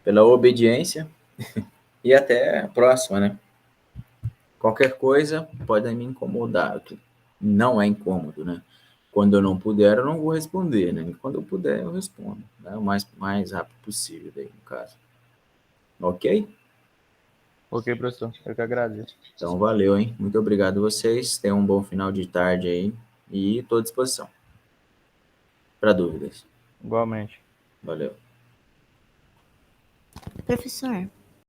A: pela obediência e até a próxima, né? Qualquer coisa pode me incomodar. Não é incômodo, né? Quando eu não puder, eu não vou responder, né? E quando eu puder, eu respondo, né? O mais rápido possível, daí, no caso. Ok?
B: Ok, professor. Eu que agradeço.
A: Então, valeu, hein? Muito obrigado a vocês. Tenham um bom final de tarde aí. E estou à disposição para dúvidas.
B: Igualmente.
A: Valeu.
C: Professor,